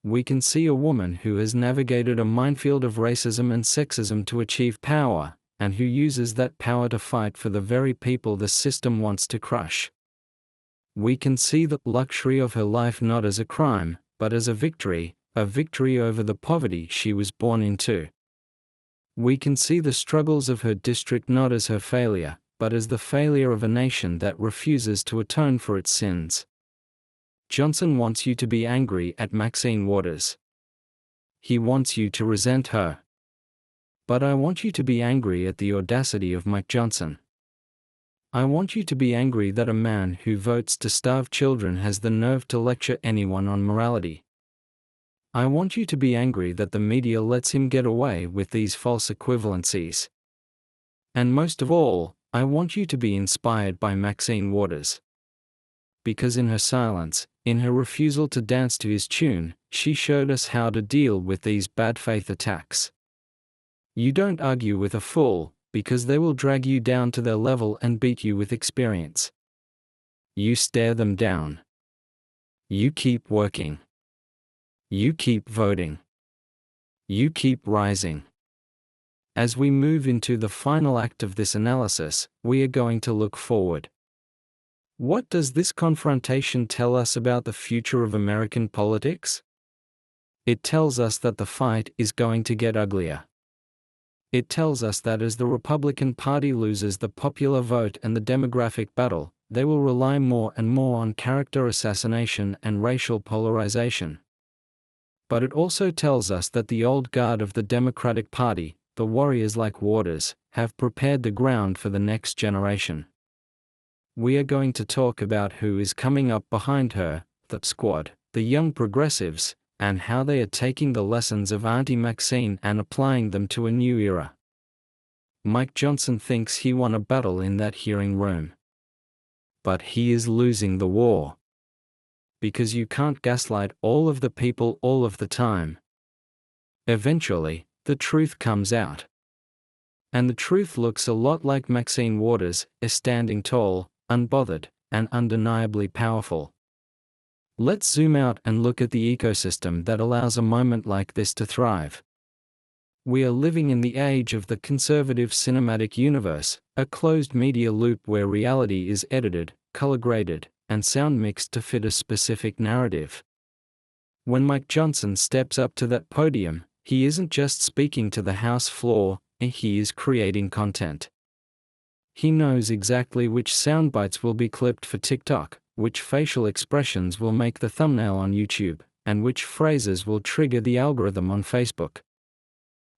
We can see a woman who has navigated a minefield of racism and sexism to achieve power, and who uses that power to fight for the very people the system wants to crush. We can see the luxury of her life not as a crime, but as a victory over the poverty she was born into. We can see the struggles of her district not as her failure, but as the failure of a nation that refuses to atone for its sins. Johnson wants you to be angry at Maxine Waters. He wants you to resent her. But I want you to be angry at the audacity of Mike Johnson. I want you to be angry that a man who votes to starve children has the nerve to lecture anyone on morality. I want you to be angry that the media lets him get away with these false equivalencies. And most of all, I want you to be inspired by Maxine Waters. Because in her silence, in her refusal to dance to his tune, she showed us how to deal with these bad faith attacks. You don't argue with a fool, because they will drag you down to their level and beat you with experience. You stare them down. You keep working. You keep voting. You keep rising. As we move into the final act of this analysis, we are going to look forward. What does this confrontation tell us about the future of American politics? It tells us that the fight is going to get uglier. It tells us that as the Republican Party loses the popular vote and the demographic battle, they will rely more and more on character assassination and racial polarization. But it also tells us that the old guard of the Democratic Party, the warriors like Waters, have prepared the ground for the next generation. We are going to talk about who is coming up behind her, the squad, the young progressives, and how they are taking the lessons of Auntie Maxine and applying them to a new era. Mike Johnson thinks he won a battle in that hearing room. But he is losing the war. Because you can't gaslight all of the people all of the time. Eventually, the truth comes out. And the truth looks a lot like Maxine Waters, is standing tall, unbothered, and undeniably powerful. Let's zoom out and look at the ecosystem that allows a moment like this to thrive. We are living in the age of the conservative cinematic universe, a closed media loop where reality is edited, color-graded, and sound mixed to fit a specific narrative. When Mike Johnson steps up to that podium, he isn't just speaking to the House floor, he is creating content. He knows exactly which soundbites will be clipped for TikTok, which facial expressions will make the thumbnail on YouTube, and which phrases will trigger the algorithm on Facebook.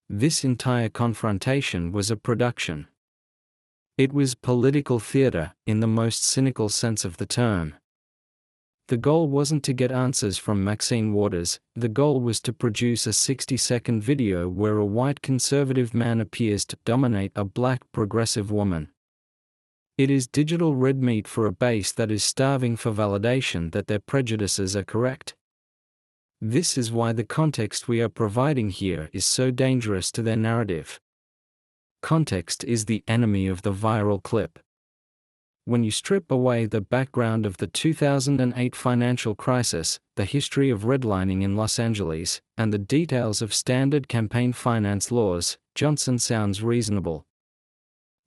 This entire confrontation was a production. It was political theater, in the most cynical sense of the term. The goal wasn't to get answers from Maxine Waters, the goal was to produce a 60-second video where a white conservative man appears to dominate a black progressive woman. It is digital red meat for a base that is starving for validation that their prejudices are correct. This is why the context we are providing here is so dangerous to their narrative. Context is the enemy of the viral clip. When you strip away the background of the 2008 financial crisis, the history of redlining in Los Angeles, and the details of standard campaign finance laws, Johnson sounds reasonable.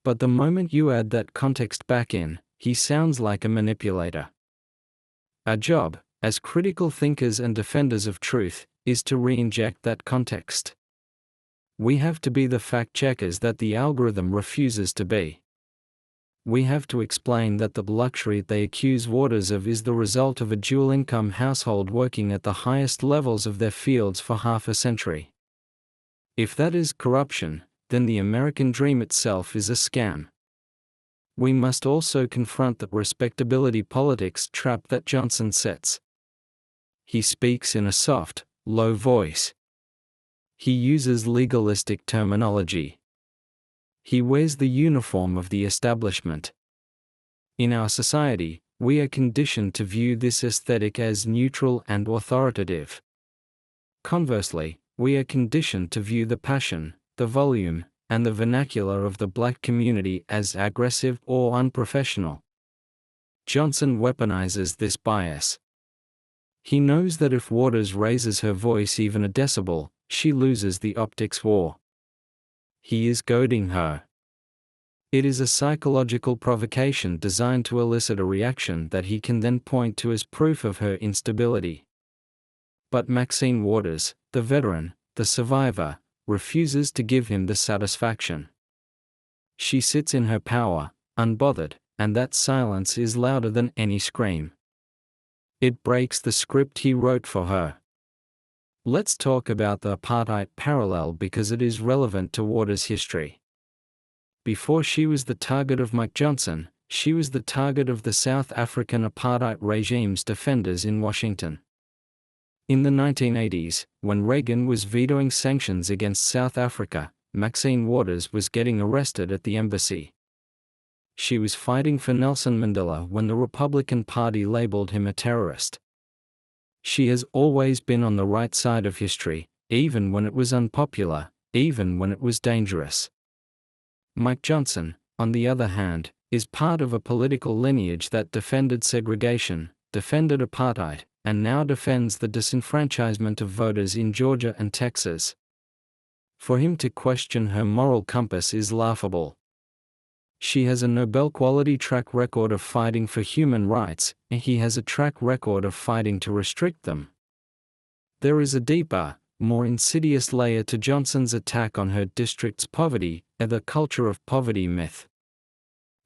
But the moment you add that context back in, he sounds like a manipulator. Our job, as critical thinkers and defenders of truth, is to re-inject that context. We have to be the fact checkers that the algorithm refuses to be. we have to explain that the luxury they accuse Waters of is the result of a dual-income household working at the highest levels of their fields for half a century. If that is corruption, then the American dream itself is a scam. We must also confront the respectability politics trap that Johnson sets. He speaks in a soft, low voice. He uses legalistic terminology. He wears the uniform of the establishment. In our society, we are conditioned to view this aesthetic as neutral and authoritative. Conversely, we are conditioned to view the passion, the volume, and the vernacular of the black community as aggressive or unprofessional. Johnson weaponizes this bias. He knows that if Waters raises her voice even a decibel, she loses the optics war. He is goading her. It is a psychological provocation designed to elicit a reaction that he can then point to as proof of her instability. But Maxine Waters, the veteran, the survivor, refuses to give him the satisfaction. She sits in her power, unbothered, and that silence is louder than any scream. It breaks the script he wrote for her. Let's talk about the apartheid parallel because it is relevant to Waters' history. Before she was the target of Mike Johnson, she was the target of the South African apartheid regime's defenders in Washington. In the 1980s, when Reagan was vetoing sanctions against South Africa, Maxine Waters was getting arrested at the embassy. She was fighting for Nelson Mandela when the Republican Party labeled him a terrorist. She has always been on the right side of history, even when it was unpopular, even when it was dangerous. Mike Johnson, on the other hand, is part of a political lineage that defended segregation, defended apartheid, and now defends the disenfranchisement of voters in Georgia and Texas. For him to question her moral compass is laughable. She has a Nobel-quality track record of fighting for human rights, and he has a track record of fighting to restrict them. There is a deeper, more insidious layer to Johnson's attack on her district's poverty, the culture of poverty myth.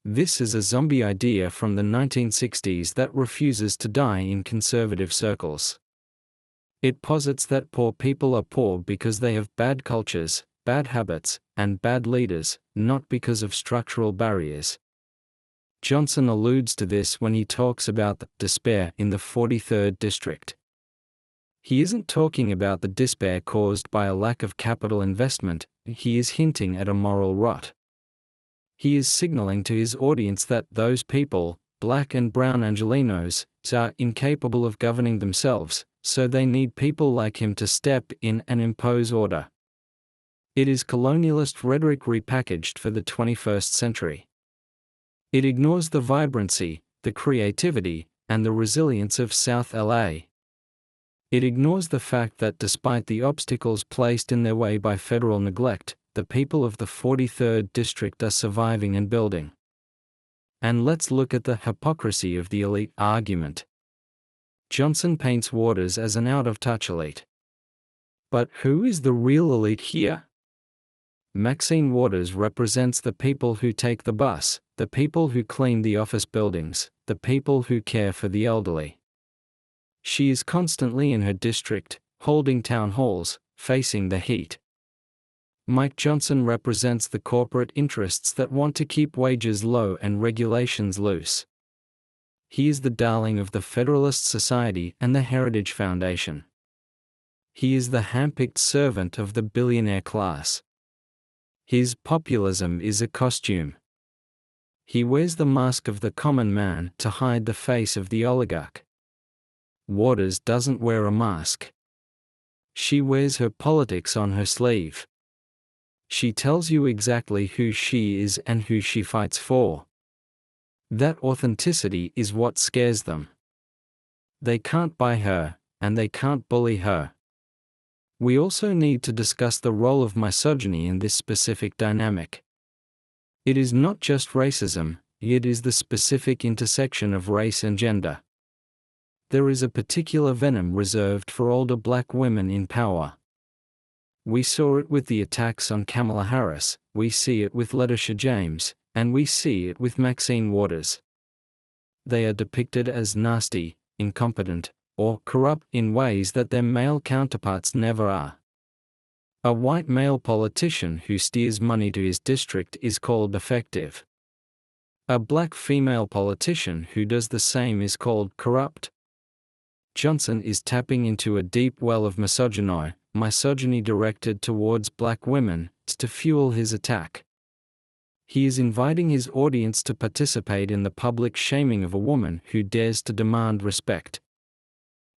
This is a zombie idea from the 1960s that refuses to die in conservative circles. It posits that poor people are poor because they have bad cultures, bad habits, and bad leaders, not because of structural barriers. Johnson alludes to this when he talks about the despair in the 43rd District. He isn't talking about the despair caused by a lack of capital investment, he is hinting at a moral rot. He is signaling to his audience that those people, black and brown Angelenos, are incapable of governing themselves, so they need people like him to step in and impose order. It is colonialist rhetoric repackaged for the 21st century. It ignores the vibrancy, the creativity, and the resilience of South LA. It ignores the fact that despite the obstacles placed in their way by federal neglect, the people of the 43rd District are surviving and building. And let's look at the hypocrisy of the elite argument. Johnson paints Waters as an out-of-touch elite. But who is the real elite here? Maxine Waters represents the people who take the bus, the people who clean the office buildings, the people who care for the elderly. She is constantly in her district, holding town halls, facing the heat. Mike Johnson represents the corporate interests that want to keep wages low and regulations loose. He is the darling of the Federalist Society and the Heritage Foundation. He is the handpicked servant of the billionaire class. His populism is a costume. He wears the mask of the common man to hide the face of the oligarch. Waters doesn't wear a mask. She wears her politics on her sleeve. She tells you exactly who she is and who she fights for. That authenticity is what scares them. They can't buy her, and they can't bully her. We also need to discuss the role of misogyny in this specific dynamic. It is not just racism, it is the specific intersection of race and gender. There is a particular venom reserved for older black women in power. We saw it with the attacks on Kamala Harris, we see it with Letitia James, and we see it with Maxine Waters. They are depicted as nasty, incompetent, or corrupt in ways that their male counterparts never are. A white male politician who steers money to his district is called effective. A black female politician who does the same is called corrupt. Johnson is tapping into a deep well of misogyny directed towards black women, to fuel his attack. He is inviting his audience to participate in the public shaming of a woman who dares to demand respect.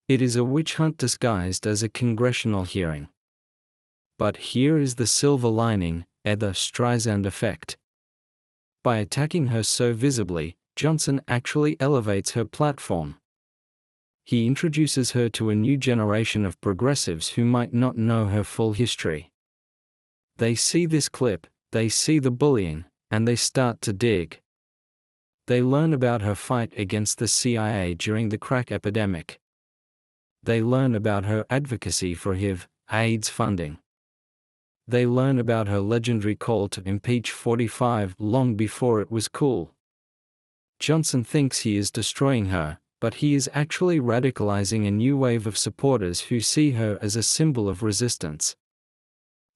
It is a witch hunt disguised as a congressional hearing. But here is the silver lining, the Streisand effect. By attacking her so visibly, Johnson actually elevates her platform. He introduces her to a new generation of progressives who might not know her full history. They see this clip, they see the bullying, and they start to dig. They learn about her fight against the CIA during the crack epidemic. They learn about her advocacy for HIV/AIDS funding. They learn about her legendary call to impeach 45 long before it was cool. Johnson thinks he is destroying her, but he is actually radicalizing a new wave of supporters who see her as a symbol of resistance.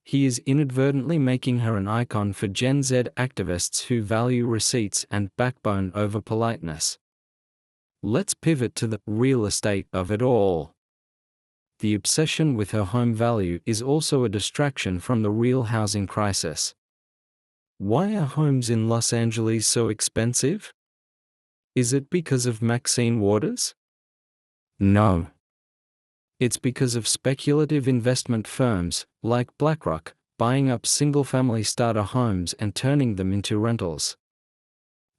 He is inadvertently making her an icon for Gen Z activists who value receipts and backbone over politeness. Let's pivot to the real estate of it all. The obsession with her home value is also a distraction from the real housing crisis. Why are homes in Los Angeles so expensive? Is it because of Maxine Waters? No. It's because of speculative investment firms, like BlackRock, buying up single-family starter homes and turning them into rentals.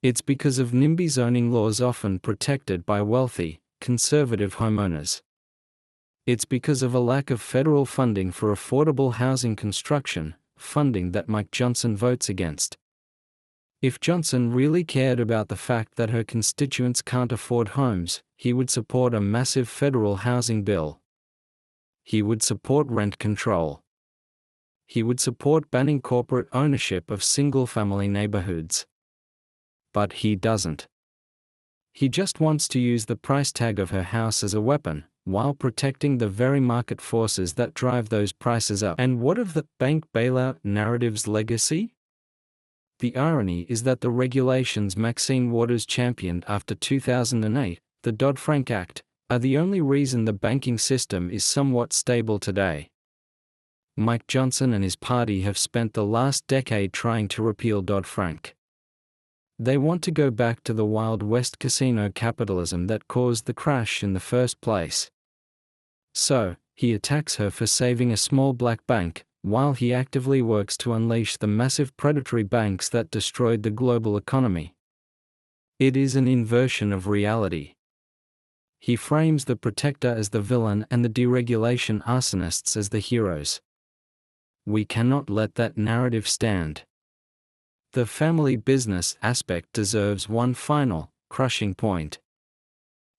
It's because of NIMBY zoning laws often protected by wealthy, conservative homeowners. It's because of a lack of federal funding for affordable housing construction, funding that Mike Johnson votes against. If Johnson really cared about the fact that her constituents can't afford homes, he would support a massive federal housing bill. He would support rent control. He would support banning corporate ownership of single-family neighborhoods. But he doesn't. He just wants to use the price tag of her house as a weapon, while protecting the very market forces that drive those prices up. And what of the bank bailout narrative's legacy? The irony is that the regulations Maxine Waters championed after 2008, the Dodd-Frank Act, are the only reason the banking system is somewhat stable today. Mike Johnson and his party have spent the last decade trying to repeal Dodd-Frank. They want to go back to the Wild West casino capitalism that caused the crash in the first place. So, he attacks her for saving a small black bank, while he actively works to unleash the massive predatory banks that destroyed the global economy. It is an inversion of reality. He frames the protector as the villain and the deregulation arsonists as the heroes. We cannot let that narrative stand. The family business aspect deserves one final, crushing point.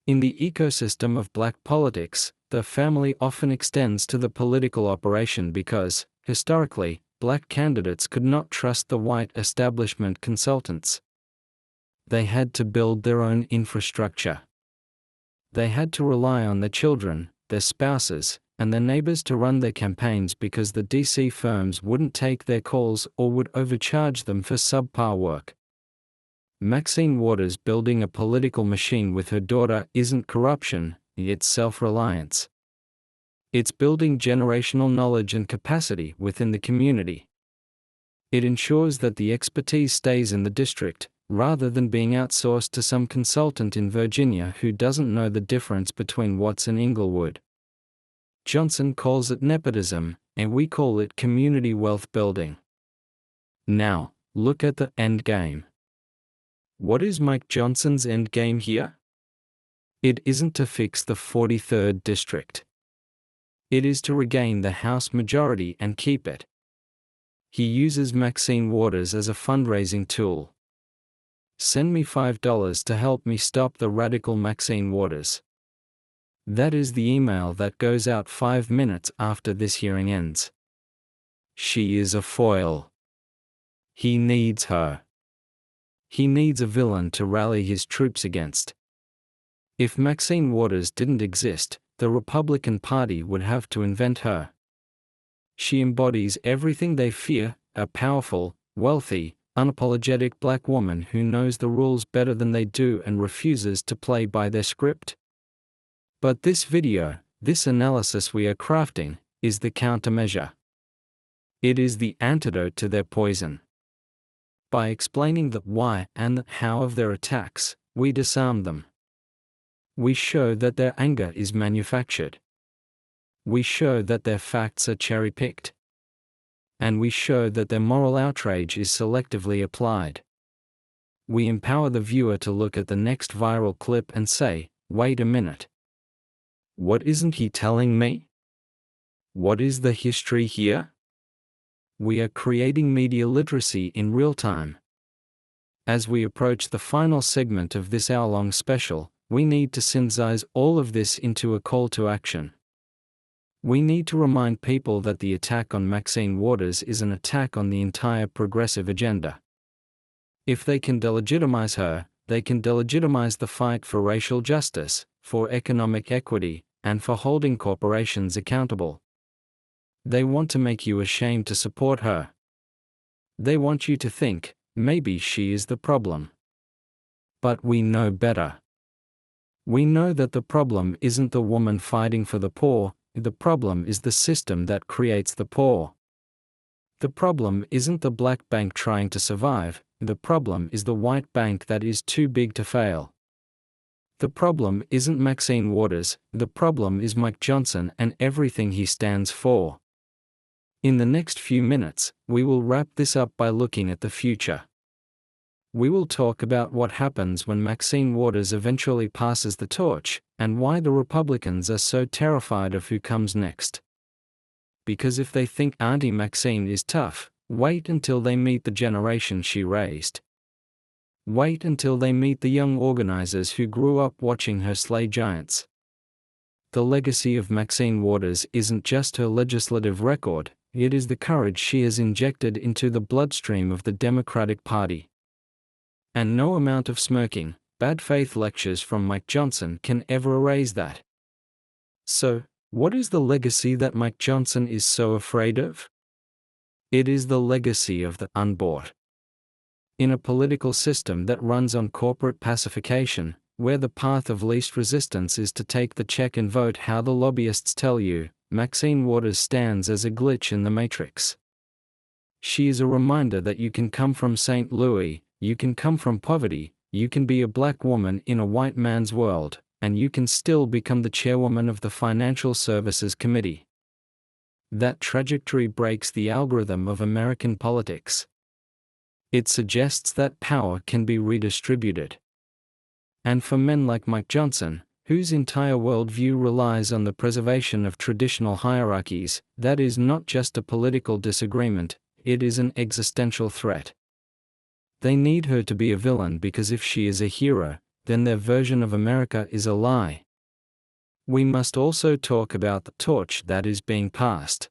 In the ecosystem of black politics, the family often extends to the political operation because, historically, black candidates could not trust the white establishment consultants. They had to build their own infrastructure. They had to rely on their children, their spouses, and their neighbors to run their campaigns because the DC firms wouldn't take their calls or would overcharge them for subpar work. Maxine Waters building a political machine with her daughter isn't corruption, it's self-reliance. It's building generational knowledge and capacity within the community. It ensures that the expertise stays in the district, rather than being outsourced to some consultant in Virginia who doesn't know the difference between Watts and Inglewood. Johnson calls it nepotism, and we call it community wealth building. Now, look at the end game. What is Mike Johnson's end game here? It isn't to fix the 43rd district. It is to regain the House majority and keep it. He uses Maxine Waters as a fundraising tool. Send me $5 to help me stop the radical Maxine Waters. That is the email that goes out 5 minutes after this hearing ends. She is a foil. He needs her. He needs a villain to rally his troops against. If Maxine Waters didn't exist, the Republican Party would have to invent her. She embodies everything they fear, a powerful, wealthy, unapologetic black woman who knows the rules better than they do and refuses to play by their script. But this video, this analysis we are crafting, is the countermeasure. It is the antidote to their poison. By explaining the why and the how of their attacks, we disarm them. We show that their anger is manufactured. We show that their facts are cherry-picked. And we show that their moral outrage is selectively applied. We empower the viewer to look at the next viral clip and say, wait a minute. What isn't he telling me? What is the history here? We are creating media literacy in real time. As we approach the final segment of this hour-long special, we need to synthesize all of this into a call to action. We need to remind people that the attack on Maxine Waters is an attack on the entire progressive agenda. If they can delegitimize her, they can delegitimize the fight for racial justice, for economic equity, and for holding corporations accountable. They want to make you ashamed to support her. They want you to think, maybe she is the problem. But we know better. We know that the problem isn't the woman fighting for the poor, the problem is the system that creates the poor. The problem isn't the black bank trying to survive, the problem is the white bank that is too big to fail. The problem isn't Maxine Waters, the problem is Mike Johnson and everything he stands for. In the next few minutes, we will wrap this up by looking at the future. We will talk about what happens when Maxine Waters eventually passes the torch, and why the Republicans are so terrified of who comes next. Because if they think Auntie Maxine is tough, wait until they meet the generation she raised. Wait until they meet the young organizers who grew up watching her slay giants. The legacy of Maxine Waters isn't just her legislative record, it is the courage she has injected into the bloodstream of the Democratic Party. And no amount of smirking, bad faith lectures from Mike Johnson can ever erase that. So, what is the legacy that Mike Johnson is so afraid of? It is the legacy of the unbought. In a political system that runs on corporate pacification, where the path of least resistance is to take the check and vote how the lobbyists tell you, Maxine Waters stands as a glitch in the matrix. She is a reminder that you can come from St. Louis, you can come from poverty, you can be a black woman in a white man's world, and you can still become the chairwoman of the Financial Services Committee. That trajectory breaks the algorithm of American politics. It suggests that power can be redistributed. And for men like Mike Johnson, whose entire worldview relies on the preservation of traditional hierarchies, that is not just a political disagreement, it is an existential threat. They need her to be a villain because if she is a hero, then their version of America is a lie. We must also talk about the torch that is being passed.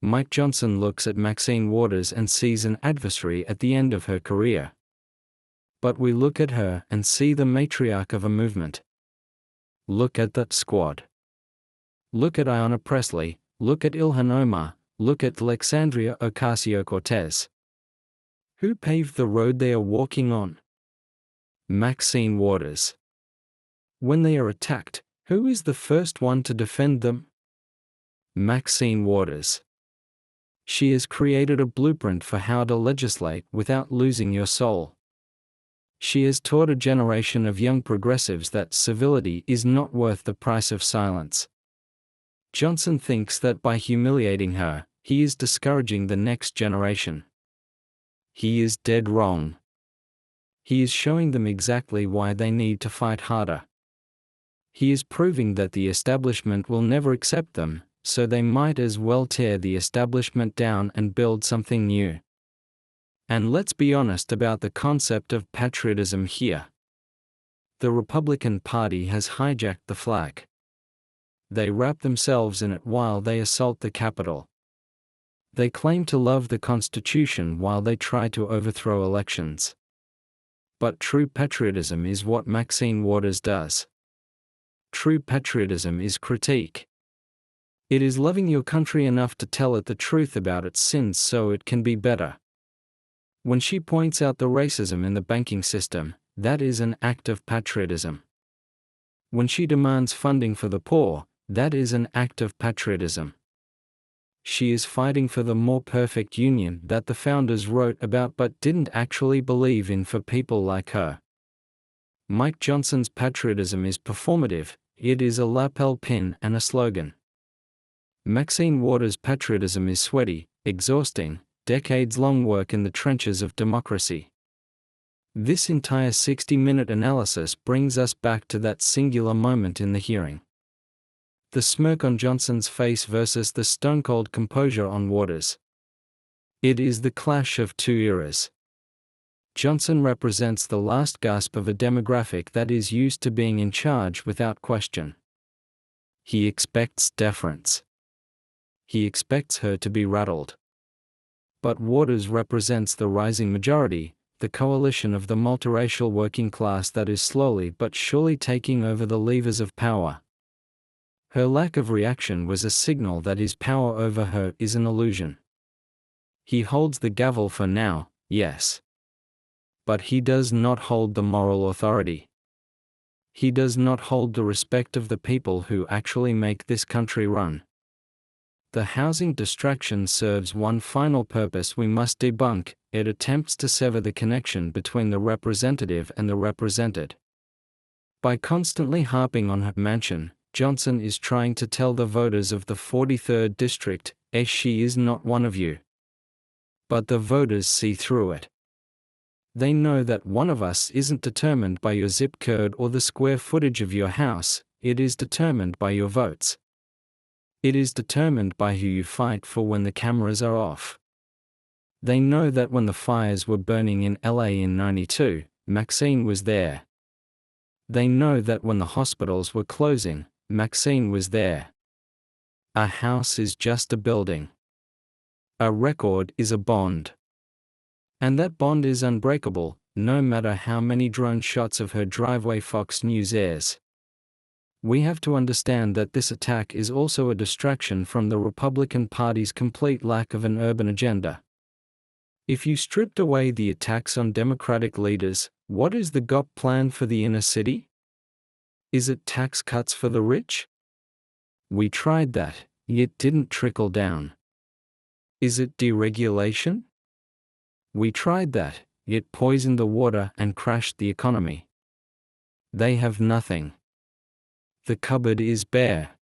Mike Johnson looks at Maxine Waters and sees an adversary at the end of her career. But we look at her and see the matriarch of a movement. Look at that squad. Look at Ayanna Pressley, look at Ilhan Omar, look at Alexandria Ocasio-Cortez. Who paved the road they are walking on? Maxine Waters. When they are attacked, who is the first one to defend them? Maxine Waters. She has created a blueprint for how to legislate without losing your soul. She has taught a generation of young progressives that civility is not worth the price of silence. Johnson thinks that by humiliating her, he is discouraging the next generation. He is dead wrong. He is showing them exactly why they need to fight harder. He is proving that the establishment will never accept them, so they might as well tear the establishment down and build something new. And let's be honest about the concept of patriotism here. The Republican Party has hijacked the flag. They wrap themselves in it while they assault the Capitol. They claim to love the Constitution while they try to overthrow elections. But true patriotism is what Maxine Waters does. True patriotism is critique. It is loving your country enough to tell it the truth about its sins so it can be better. When she points out the racism in the banking system, that is an act of patriotism. When she demands funding for the poor, that is an act of patriotism. She is fighting for the more perfect union that the founders wrote about but didn't actually believe in for people like her. Mike Johnson's patriotism is performative, it is a lapel pin and a slogan. Maxine Waters' patriotism is sweaty, exhausting, decades-long work in the trenches of democracy. This entire 60-minute analysis brings us back to that singular moment in the hearing. The smirk on Johnson's face versus the stone-cold composure on Waters. It is the clash of two eras. Johnson represents the last gasp of a demographic that is used to being in charge without question. He expects deference. He expects her to be rattled. But Waters represents the rising majority, the coalition of the multiracial working class that is slowly but surely taking over the levers of power. Her lack of reaction was a signal that his power over her is an illusion. He holds the gavel for now, yes. But he does not hold the moral authority. He does not hold the respect of the people who actually make this country run. The housing distraction serves one final purpose we must debunk: it attempts to sever the connection between the representative and the represented. By constantly harping on her mansion, Johnson is trying to tell the voters of the 43rd District, she is not one of you. But the voters see through it. They know that one of us isn't determined by your zip code or the square footage of your house, it is determined by your votes. It is determined by who you fight for when the cameras are off. They know that when the fires were burning in LA in '92, Maxine was there. They know that when the hospitals were closing, Maxine was there. A house is just a building. A record is a bond. And that bond is unbreakable, no matter how many drone shots of her driveway Fox News airs. We have to understand that this attack is also a distraction from the Republican Party's complete lack of an urban agenda. If you stripped away the attacks on Democratic leaders, what is the GOP plan for the inner city? Is it tax cuts for the rich? We tried that, yet didn't trickle down. Is it deregulation? We tried that, yet poisoned the water and crashed the economy. They have nothing. The cupboard is bare.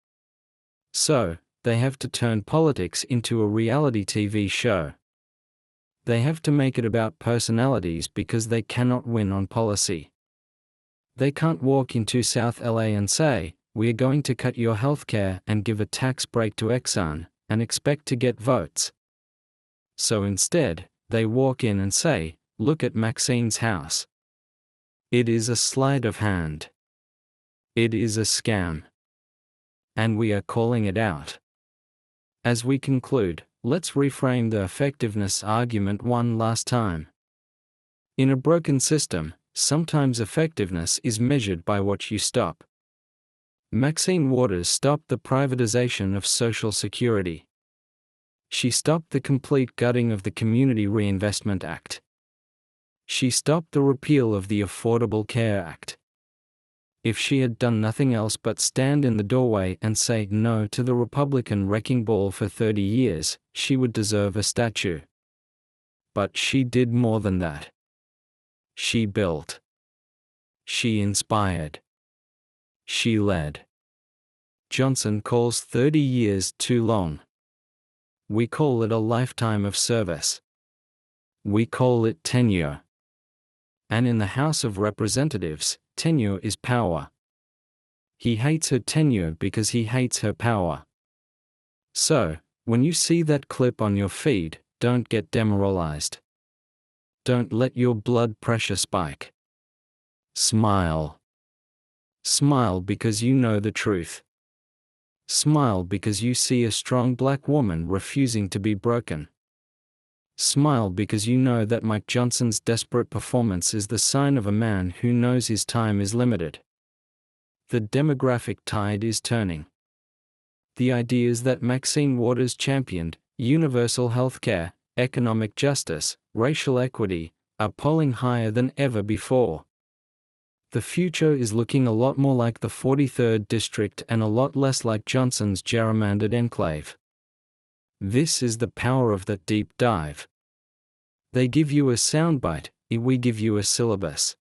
So, they have to turn politics into a reality TV show. They have to make it about personalities because they cannot win on policy. They can't walk into South LA and say, "We are going to cut your healthcare and give a tax break to Exxon," and expect to get votes. So instead, they walk in and say, "Look at Maxine's house. It is a sleight of hand. It is a scam. And we are calling it out." As we conclude, let's reframe the effectiveness argument one last time. In a broken system, sometimes effectiveness is measured by what you stop. Maxine Waters stopped the privatization of Social Security. She stopped the complete gutting of the Community Reinvestment Act. She stopped the repeal of the Affordable Care Act. If she had done nothing else but stand in the doorway and say no to the Republican wrecking ball for 30 years, she would deserve a statue. But she did more than that. She built. She inspired. She led. Johnson calls 30 years too long. We call it a lifetime of service. We call it tenure. And in the House of Representatives, tenure is power. He hates her tenure because he hates her power. So, when you see that clip on your feed, don't get demoralized. Don't let your blood pressure spike. Smile. Smile because you know the truth. Smile because you see a strong black woman refusing to be broken. Smile because you know that Mike Johnson's desperate performance is the sign of a man who knows his time is limited. The demographic tide is turning. The ideas that Maxine Waters championed, universal health care, economic justice, racial equity, are polling higher than ever before. The future is looking a lot more like the 43rd District and a lot less like Johnson's gerrymandered enclave. This is the power of that deep dive. They give you a soundbite, we give you a syllabus.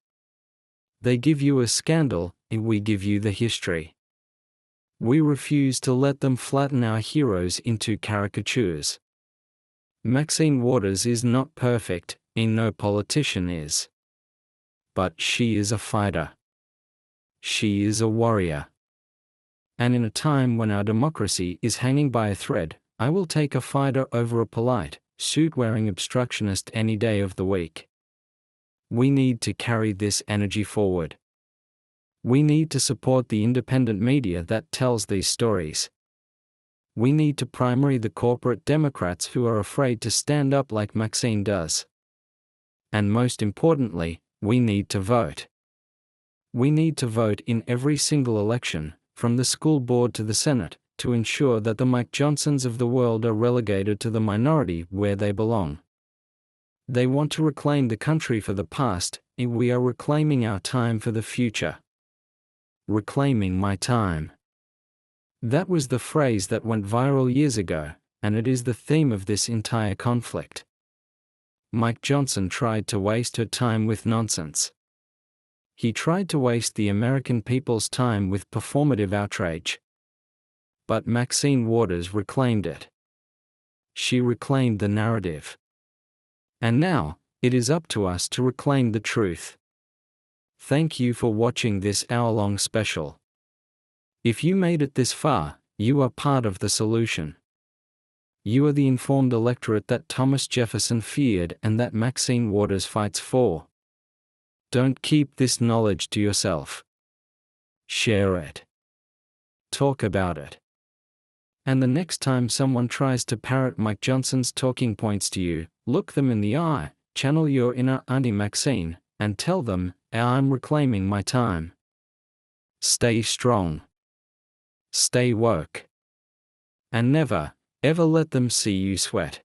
They give you a scandal, we give you the history. We refuse to let them flatten our heroes into caricatures. Maxine Waters is not perfect, no politician is. But she is a fighter. She is a warrior. And in a time when our democracy is hanging by a thread, I will take a fighter over a polite, suit-wearing obstructionist any day of the week. We need to carry this energy forward. We need to support the independent media that tells these stories. We need to primary the corporate Democrats who are afraid to stand up like Maxine does. And most importantly, we need to vote. We need to vote in every single election, from the school board to the Senate, to ensure that the Mike Johnsons of the world are relegated to the minority where they belong. They want to reclaim the country for the past, and we are reclaiming our time for the future. Reclaiming my time. That was the phrase that went viral years ago, and it is the theme of this entire conflict. Mike Johnson tried to waste her time with nonsense. He tried to waste the American people's time with performative outrage. But Maxine Waters reclaimed it. She reclaimed the narrative. And now, it is up to us to reclaim the truth. Thank you for watching this hour-long special. If you made it this far, you are part of the solution. You are the informed electorate that Thomas Jefferson feared and that Maxine Waters fights for. Don't keep this knowledge to yourself. Share it. Talk about it. And the next time someone tries to parrot Mike Johnson's talking points to you, look them in the eye, channel your inner Auntie Maxine, and tell them, I'm reclaiming my time. Stay strong. Stay woke. And never, ever let them see you sweat.